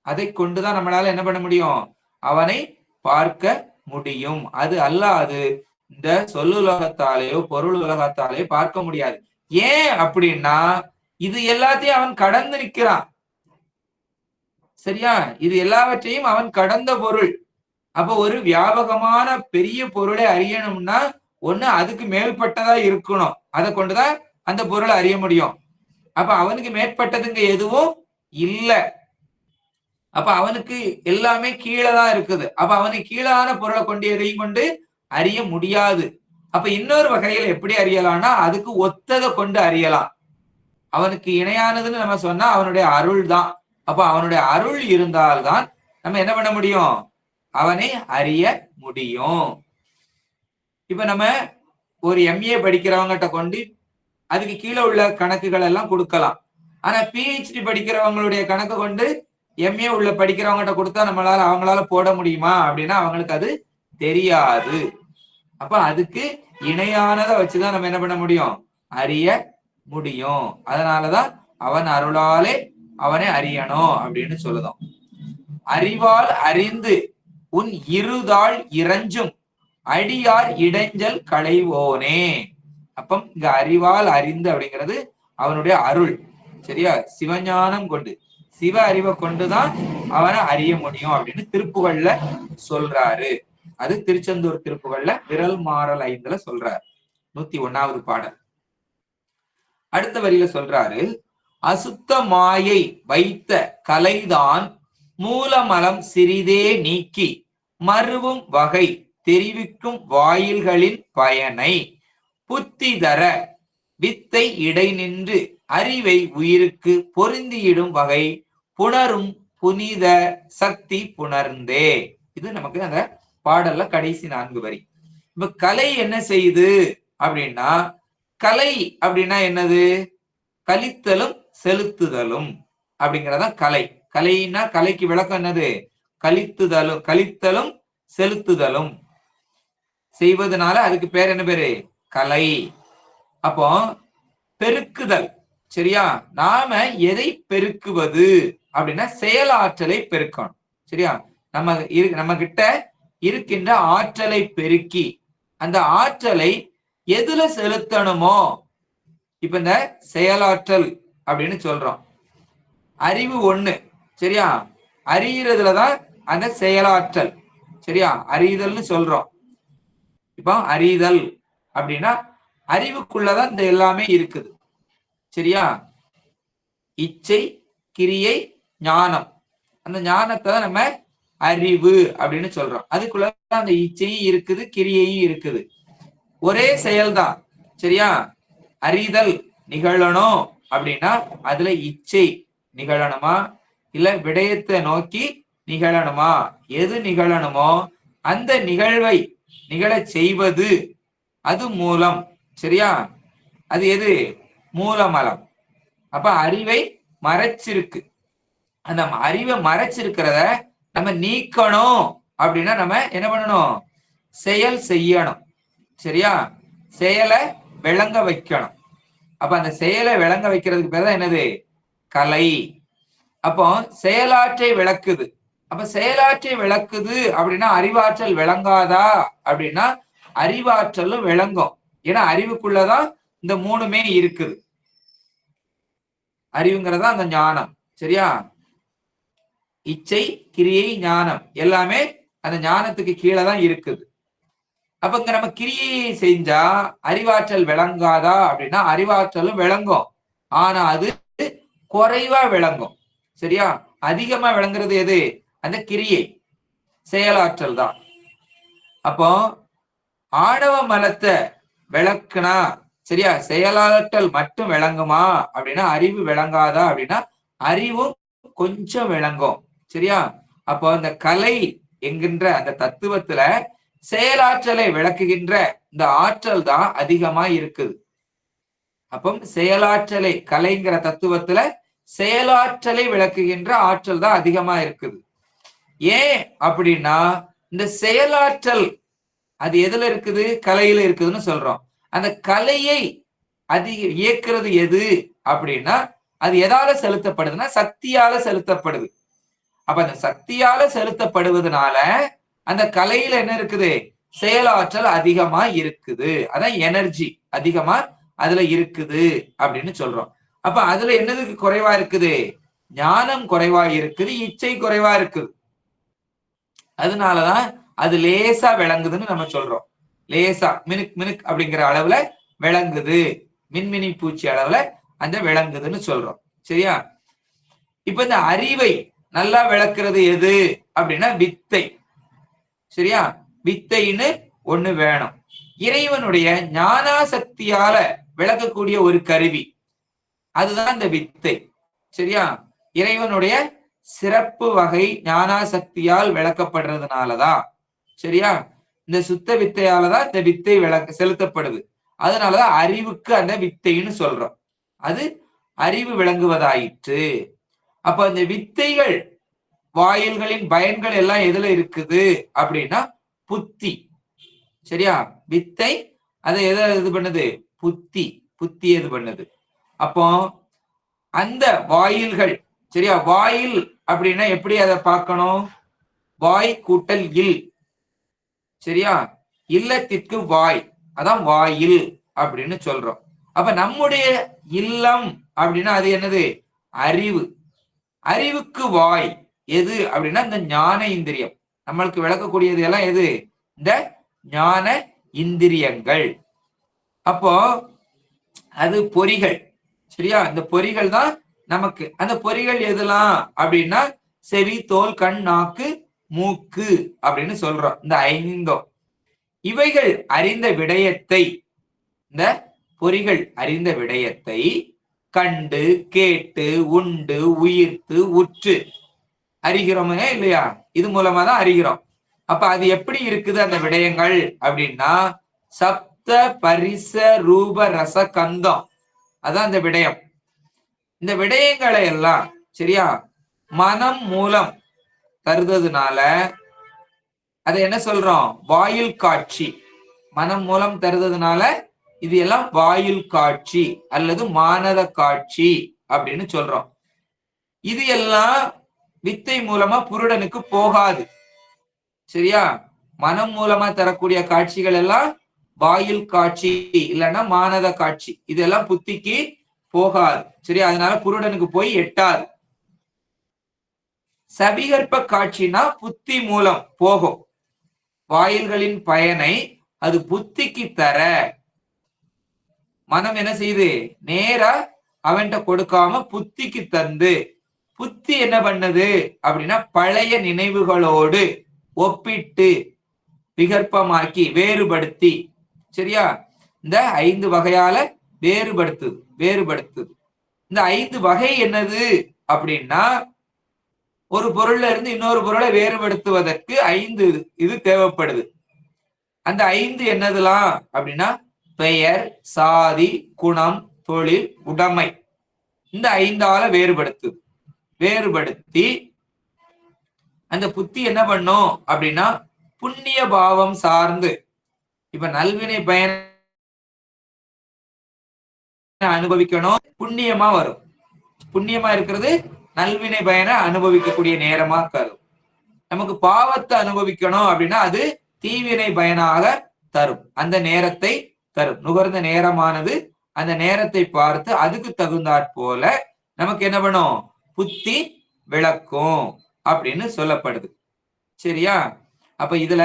அதை கொண்டுதான் நம்மளால என்ன பண்ண முடியும், அவனை பார்க்க முடியும். அது அல்லாது இந்த சொல்லுலகத்தாலேயோ பொருள் உலகத்தாலேயோ பார்க்க முடியாது. ஏன் அப்படின்னா இது எல்லாத்தையும் அவன் கடந்து நிற்கிறான். சரியா? இது எல்லாவற்றையும் அவன் கடந்த பொருள். அப்ப ஒரு வியாபகமான பெரிய பொருளை அறியணும்னா ஒண்ணு அதுக்கு மேல்பட்டதா இருக்கணும், அதை கொண்டுதான் அந்த பொருளை அறிய முடியும். அப்ப அவனுக்கு மேற்பட்டதுங்க எதுவும் இல்ல. அப்ப அவனுக்கு எல்லாமே கீழே தான் இருக்குது. அப்ப அவனுக்கு கீழான பொருளை கொண்டு எதையும் கொண்டு அறிய முடியாது. அப்ப இன்னொரு வகையில எப்படி அறியலாம்னா அதுக்கு ஒத்ததை கொண்டு அறியலாம். அவனுக்கு இணையானதுன்னு நம்ம சொன்னா அவனுடைய அருள் தான். அப்ப அவனுடைய அருள் இருந்தால்தான் நம்ம என்ன பண்ண முடியும், அவனை அறிய முடியும். இப்ப நம்ம ஒரு MA படிக்கிறவங்கிட்ட கொண்டு அதுக்கு கீழே உள்ள கணக்குகள் எல்லாம் கொடுக்கலாம். ஆனா PhD படிக்கிறவங்களுடைய கணக்கு கொண்டு MA உள்ள படிக்கிறவங்கிட்ட கொடுத்தா அவங்களால போட முடியுமா அப்படின்னா அவங்களுக்கு அது தெரியாது. அப்ப அதுக்கு இணையானதை வச்சுதான் நம்ம என்ன பண்ண முடியும், அறிய முடியும். அதனாலதான் அவன் அருளாலே அவனை அறியணும் அப்படின்னு சொல்லுதோம். அறிவால் அறிந்து உன் இருதாள் இறஞ்சும் அடியார் இடைஞ்சல் களைவோனே. அப்ப இங்க அறிவால் அறிந்து அப்படிங்கிறது அவனுடைய அருள். சரியா? சிவஞானம் கொண்டு சிவ அறிவை கொண்டுதான் அவனை அறிய முடியும் அப்படின்னு திருப்புகள்ல சொல்றாரு. அது திருச்செந்தூர் திருப்புகள்ல விரல் மாறல் 5ல சொல்றாரு, 101வது பாடல். அடுத்த வரியில சொல்றாரு, அசுத்த மாயை வைத்த கலைதான் மூலமலம் சிறிதே நீக்கி மறுவும் வகை தெரிவிக்கும் வாயில்களின் பயனை புத்தி தர வித்தை இடை நின்று அறிவை உயிருக்கு பொருந்தியிடும் வகை புணரும் புனித சக்தி புணர்ந்தே. இது நமக்கு அந்த பாடல்ல கடைசி 4 வரி. இப்ப கலை என்ன செய்யுது அப்படின்னா, கலை அப்படின்னா என்னது, கலித்தலும் செலுத்துதலும் அப்படிங்கிறதா கலை. கலைன்னா கலைக்கு விளக்கம் என்னது, கலித்தலும் செலுத்துதலும் செய்வதனால அதுக்கு பேர் என்ன பேரு, கலை. அப்போ பெருக்குதல். சரியா? நாம எதை பெருக்குவது அப்படின்னா செயலாற்றலை பெருக்கணும். சரியா? நம்ம கிட்ட இருக்கின்ற ஆற்றலை பெருக்கி அந்த ஆற்றலை எதுல செலுத்தணுமோ, இப்ப இந்த செயலாற்றல் அப்படின்னு சொல்றோம். அறிவு ஒண்ணு. சரியா? அறியறதுலதான் அந்த செயலாற்றல். சரியா? அறிதல்னு சொல்றோம். இப்போ அறிதல் அப்படின்னா அறிவுக்குள்ளதான் இந்த எல்லாமே இருக்குது. சரியா? இச்சை, கிரியை, ஞானம். அந்த ஞானத்தை தான் நம்ம அறிவு அப்படின்னு சொல்றோம். அதுக்குள்ளதான் அந்த இச்சையும் இருக்குது, கிரியையும் இருக்குது. ஒரே செயல்தான். சரியா? அறிதல் நிகழணும் அப்படின்னா அதுல இச்சை நிகழணுமா இல்ல விடயத்தை நோக்கி நிகழணுமா, எது நிகழணுமோ அந்த நிகழ்வை நிகழச் செய்வது அது மூலம். சரியா? அது எது, மூலமலம். அப்ப அறிவை மறைச்சிருக்கு. அந்த அறிவை மறைச்சிருக்கிறத நம்ம நீக்கணும் அப்படின்னா நம்ம என்ன பண்ணணும், செயல் செய்யணும். சரியா? செயலை விளங்க வைக்கணும். அப்ப அந்த செயலை விளங்க வைக்கிறதுக்கு பேர் தான் என்னது? கலை. அப்போ செயலாற்றை விளக்குது. அப்ப செயலாற்றை விளக்குது அப்படின்னா அறிவாற்றல் விளங்காதா அப்படின்னா அறிவாற்றலும் விளங்கும். ஏன்னா அறிவுக்குள்ளதான் இந்த மூணுமே இருக்குது. அறிவுங்கிறதா அந்த ஞானம். சரியா? இச்சை, கிரியை, ஞானம் எல்லாமே அந்த ஞானத்துக்கு கீழே தான் இருக்குது. அப்ப இங்க நம்ம கிரியையை செஞ்சா அறிவாற்றல் விளங்காதா அப்படின்னா அறிவாற்றலும் விளங்கும். ஆனா அது குறைவா விளங்கும். சரியா? அதிகமா விளங்குறது எது? அந்த கிரியை, செயலாற்றல் தான். அப்போ ஆணவ மலத்தை விளக்குனா சரியா, செயலாற்றல் மட்டும் விளங்குமா அப்படின்னா அறிவு விளங்காதா அப்படின்னா அறிவும் கொஞ்சம் விளங்கும். சரியா? அப்போ அந்த கலை என்கின்ற அந்த தத்துவத்துல செயலாற்றலை விளக்குகின்ற இந்த ஆற்றல் தான் அதிகமா இருக்குது. அப்போ செயலாற்றலை கலைங்கிற தத்துவத்துல செயலாற்றலை விளக்குகின்ற ஆற்றல் தான் அதிகமா இருக்குது. ஏன் அப்படின்னா இந்த செயலாற்றல் அது எதுல இருக்குது? கலையில இருக்குதுன்னு சொல்றோம். அந்த கலையை அதிக இயக்குறது எது அப்படின்னா அது எதால செலுத்தப்படுதுன்னா சக்தியால செலுத்தப்படுது. அப்ப அந்த சக்தியால செலுத்தப்படுவதனால அந்த கலையில என்ன இருக்குது? செயலாற்றல் அதிகமா இருக்குது. அதான் எனர்ஜி அதிகமா அதுல இருக்குது அப்படின்னு சொல்றோம். அப்ப அதுல என்னதுக்கு குறைவா இருக்குது? ஞானம் குறைவா இருக்குது, இச்சை குறைவா இருக்குது. அதனாலதான் அது லேசா விளங்குதுன்னு நம்ம சொல்றோம். லேசா மினுக் மினுக் அப்படிங்கிற அளவுல விளங்குது, மின்மினி பூச்சி அளவுல அந்த விளங்குதுன்னு சொல்றோம். சரியா? இப்ப இந்த அறிவை நல்லா விளக்குறது எது அப்படின்னா வித்தை. சரியா? வித்தைன்னு ஒண்ணு வேணும். இறைவனுடைய ஞானாசக்தியால விளக்கக்கூடிய ஒரு கருவி, அதுதான் இந்த வித்தை. சரியா? இறைவனுடைய சிறப்பு வகை ஞானாசக்தியால் விளக்கப்படுறதுனாலதான். சரியா? இந்த சுத்த வித்தையாலதான் இந்த வித்தை செலுத்தப்படுது. அதனாலதான் அறிவுக்கு அந்த வித்தைன்னு சொல்றோம். அது அறிவு விளங்குவதாயிற்று. அப்ப இந்த வித்தைகள் வாயில்களின் பயன்கள் எல்லாம் எதுல இருக்குது அப்படின்னா புத்தி. சரியா? வித்தை அதை எதை இது பண்ணுது? புத்தி. புத்தி இது பண்ணுது. அப்போ அந்த வாயில்கள் சரியா, வாயில் அப்படின்னா எப்படி அதை பார்க்கணும்? வாய் கூட்டல் இல். சரியா? இல்லத்திற்கு வாய், அதான் வாயில் அப்படின்னு சொல்றோம். அப்ப நம்முடைய இல்லம் அப்படின்னா அது என்னது? அறிவு. அறிவுக்கு வாய் எது அப்படின்னா இந்த ஞான இந்திரியம். நம்மளுக்கு விளக்கக்கூடியது எல்லாம் எது? இந்த ஞான இந்திரியங்கள். அப்போ அது பொறிகள். சரியா? இந்த பொறிகள் தான் நமக்கு. அந்த பொறிகள் எதெல்லாம் அப்படின்னா செவி, தோல், கண், நாக்கு, மூக்கு அப்படின்னு சொல்றோம். இந்த ஐந்தும் இவைகள் அறிந்த விடயத்தை, இந்த பொறிகள் அறிந்த விடயத்தை கண்டு, கேட்டு, உண்டு, உயிர்த்து, உற்று அறிகிறோமே இல்லையா? இது மூலமா தான் அறிகிறோம். அப்ப அது எப்படி இருக்குது அந்த விடயங்கள் அப்படின்னா சப்த பரிச ரூப ரச கந்தம், அதான் இந்த விடயம். இந்த விடயங்களை எல்லாம் சரியா மனம் மூலம் தருததுனால அதை என்ன சொல்றோம்? வாயில் காட்சி. மனம் மூலம் தருததுனால இது எல்லாம் வாயில் காட்சி அல்லது மானத காட்சி அப்படின்னு சொல்றோம். இது எல்லாம் வித்தை மூலமா புருடனுக்கு போகாது. சரியா? மனம் மூலமா தரக்கூடிய காட்சிகள் எல்லாம் வாயில் காட்சி இல்லைன்னா மானத காட்சி, இதெல்லாம் புத்திக்கு போகாது. சரியா? அதனால புருடனுக்கு போய் எட்டாது. சபிகற்ப காட்சினா புத்தி மூலம் போகும். வாயில்களின் பயனை அது புத்திக்கு தர மனம் என்ன செய்யுது? நேரா அவன்கிட்ட கொடுக்காம புத்திக்கு தந்து, புத்தி என்ன பண்ணுது அப்படின்னா பழைய நினைவுகளோடு ஒப்பிட்டு விகற்பமாக்கி வேறுபடுத்தி, சரியா, இந்த 5 வகையால வேறுபடுத்துது. இந்த 5 வகை என்னது அப்படின்னா ஒரு பொருள்ல இருந்து இன்னொரு பொருளை வேறுபடுத்துவதற்கு 5 இது தேவைப்படுது. அந்த 5 என்னதுலாம் அப்படின்னா பெயர், சாதி, குணம், தொழில், உடைமை. இந்த 5ஆல வேறுபடுத்தி அந்த புத்தி என்ன பண்ணும் அப்படின்னா புண்ணிய பாவம் சார்ந்து, இப்ப நல்வினை பயன் அனுபவிக்கணும், புண்ணியமா வரும். புண்ணியமா இருக்கிறது நல்வினை பயனை அனுபவிக்கக்கூடிய நேரமா தரும். நமக்கு பாவத்தை அனுபவிக்கணும் அப்படின்னா அது தீவினை பயனாக தரும். அந்த நேரத்தை தரும். நுகர்ந்த நேரமானது அந்த நேரத்தை பார்த்து அதுக்கு தகுந்தாற் போல நமக்கு என்ன பண்ணும், புத்தி விளக்கும் அப்படின்னு சொல்லப்படுது. சரியா? அப்ப இதுல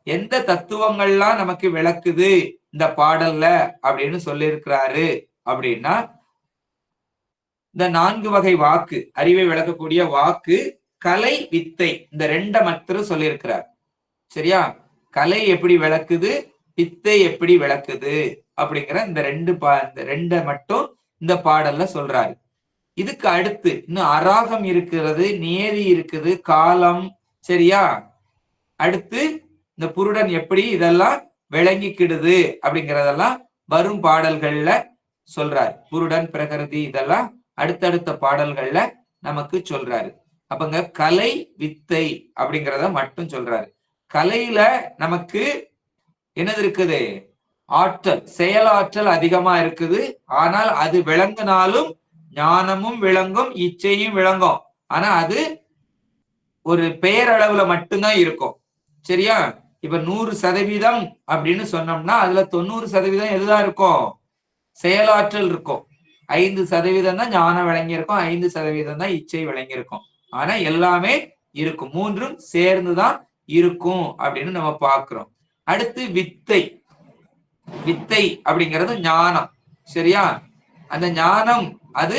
எந்த தத்துவங்கள்லாம் நமக்கு விளக்குது இந்த பாடல்ல அப்படின்னு சொல்லியிருக்கிறாரு அப்படின்னா, இந்த 4 வகை வாக்கு, அறிவை விளக்கக்கூடிய வாக்கு, கலை, வித்தை, இந்த ரெண்ட மாத்திரம் சொல்லியிருக்கிறார். சரியா? கலை எப்படி விளக்குது, வித்தை எப்படி விளக்குது அப்படிங்கிற இந்த ரெண்ட மட்டும் இந்த பாடல்ல சொல்றாரு. இதுக்கு அடுத்து இன்னும் அராகம் இருக்கிறது, நியதி இருக்குது, காலம். சரியா? அடுத்து இந்த புருடன் எப்படி இதெல்லாம் விளங்கிக்கிடுது அப்படிங்கிறதெல்லாம் வரும் பாடல்கள்ல சொல்றாரு. புருடன், பிரகிருதி இதெல்லாம் அடுத்தடுத்த பாடல்கள்ல நமக்கு சொல்றாரு. அப்பங்க கலை, வித்தை அப்படிங்கிறத மட்டும் சொல்றாரு. கலையில நமக்கு என்னது இருக்குது, ஆற்றல், செயலாற்றல் அதிகமா இருக்குது. ஆனால் அது விளங்கினாலும் ஞானமும் விளங்கும், இச்சையும் விளங்கும். ஆனா அது ஒரு பெயரளவுல மட்டும்தான் இருக்கும். சரியா? இப்ப 100% அப்படின்னு சொன்னோம்னா அதுல 90% எதுதான் இருக்கும், செயலாற்றல் இருக்கும். 5% தான் ஞானம் விளங்கியிருக்கும், 5% தான் இச்சை விளங்கியிருக்கும். ஆனா எல்லாமே இருக்கும், மூன்றும் சேர்ந்துதான் இருக்கும் அப்படின்னு நம்ம பார்க்கிறோம். அடுத்து வித்தை. வித்தை அப்படிங்கிறது ஞானம். சரியா? அந்த ஞானம் அது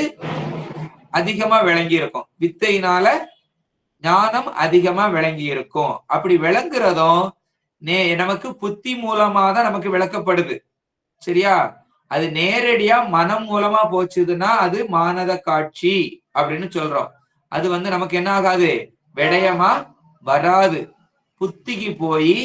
அதிகமா விளங்கி இருக்கும். வித்தையினால ஞானம் அதிகமா விளங்கி இருக்கும். அப்படி விளங்குறதும் நமக்கு புத்தி மூலமா தான் நமக்கு விளக்கப்படுது. சரியா? அது நேரடியா மனம் மூலமா போச்சுதுன்னா அது மானத காட்சி அப்படின்னு சொல்றோம். அது நமக்கு என்ன ஆகாது, விடயமா வராது. புத்திக்கு போய்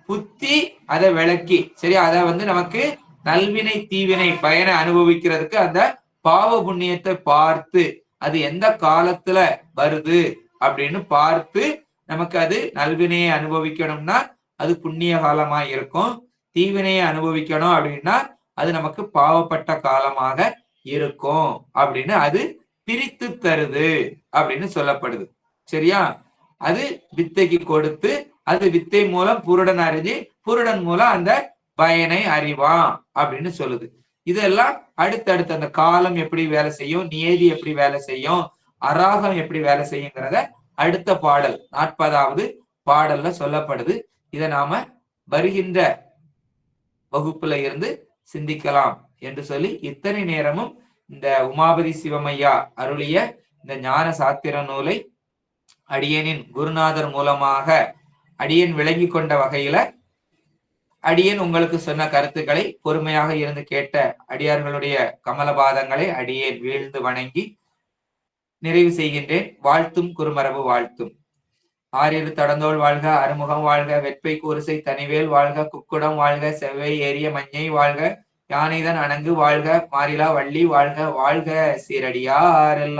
புத்தி அதை விளக்கி, சரியா, அத நமக்கு நல்வினை தீவினை பயனை அனுபவிக்கிறதுக்கு அந்த பாவ புண்ணியத்தை பார்த்து அது எந்த காலத்துல வருது அப்படின்னு பார்த்து நமக்கு அது நல்வினையை அனுபவிக்கணும்னா அது புண்ணிய காலமா இருக்கும். தீவினையை அனுபவிக்கணும் அப்படின்னா அது நமக்கு பாவப்பட்ட காலமாக இருக்கும் அப்படின்னு அது பிரித்து தருது அப்படின்னு சொல்லப்படுது. சரியா? அது வித்தைக்கு கொடுத்து அது வித்தை மூலம் புருடன் அறிஞ்சு புருடன் மூலம் அந்த பயனை அறிவான் அப்படின்னு சொல்லுது. இதெல்லாம் அடுத்தடுத்து அந்த காலம் எப்படி வேலை செய்யும், நியதி எப்படி வேலை செய்யும், அராகம் எப்படி வேலை செய்யுங்கிறத அடுத்த பாடல் 40வது பாடல்ல சொல்லப்படுது. இதை நாம வருகின்ற வகுப்புல இருந்து சிந்திக்கலாம் என்று சொல்லி இத்தனை நேரமும் இந்த உமாபதி சிவமையா அருளிய இந்த ஞான சாத்திர நூலை அடியனின் குருநாதர் மூலமாக அடியன் விளங்கி கொண்ட வகையில அடியன் உங்களுக்கு சொன்ன கருத்துக்களை பொறுமையாக இருந்து கேட்ட அடியார்களுடைய கமலபாதங்களை அடியேன் வீழ்ந்து வணங்கி நிறைவு செய்கின்றேன். வாழ்த்தும் குருமரபு வாழ்த்தும். ஆறிரு தடந்தோள் வாழ்க, அறுமுகம் வாழ்க, வெட்பை கூரிசை தனிவேல் வாழ்க, குக்குடம் வாழ்க, செவ்வை ஏரிய மஞ்சை வாழ்க, யானைதன் அணங்கு வாழ்க, மாறிலா வள்ளி வாழ்க, வாழ்க சீரடியாரெல்லாம்.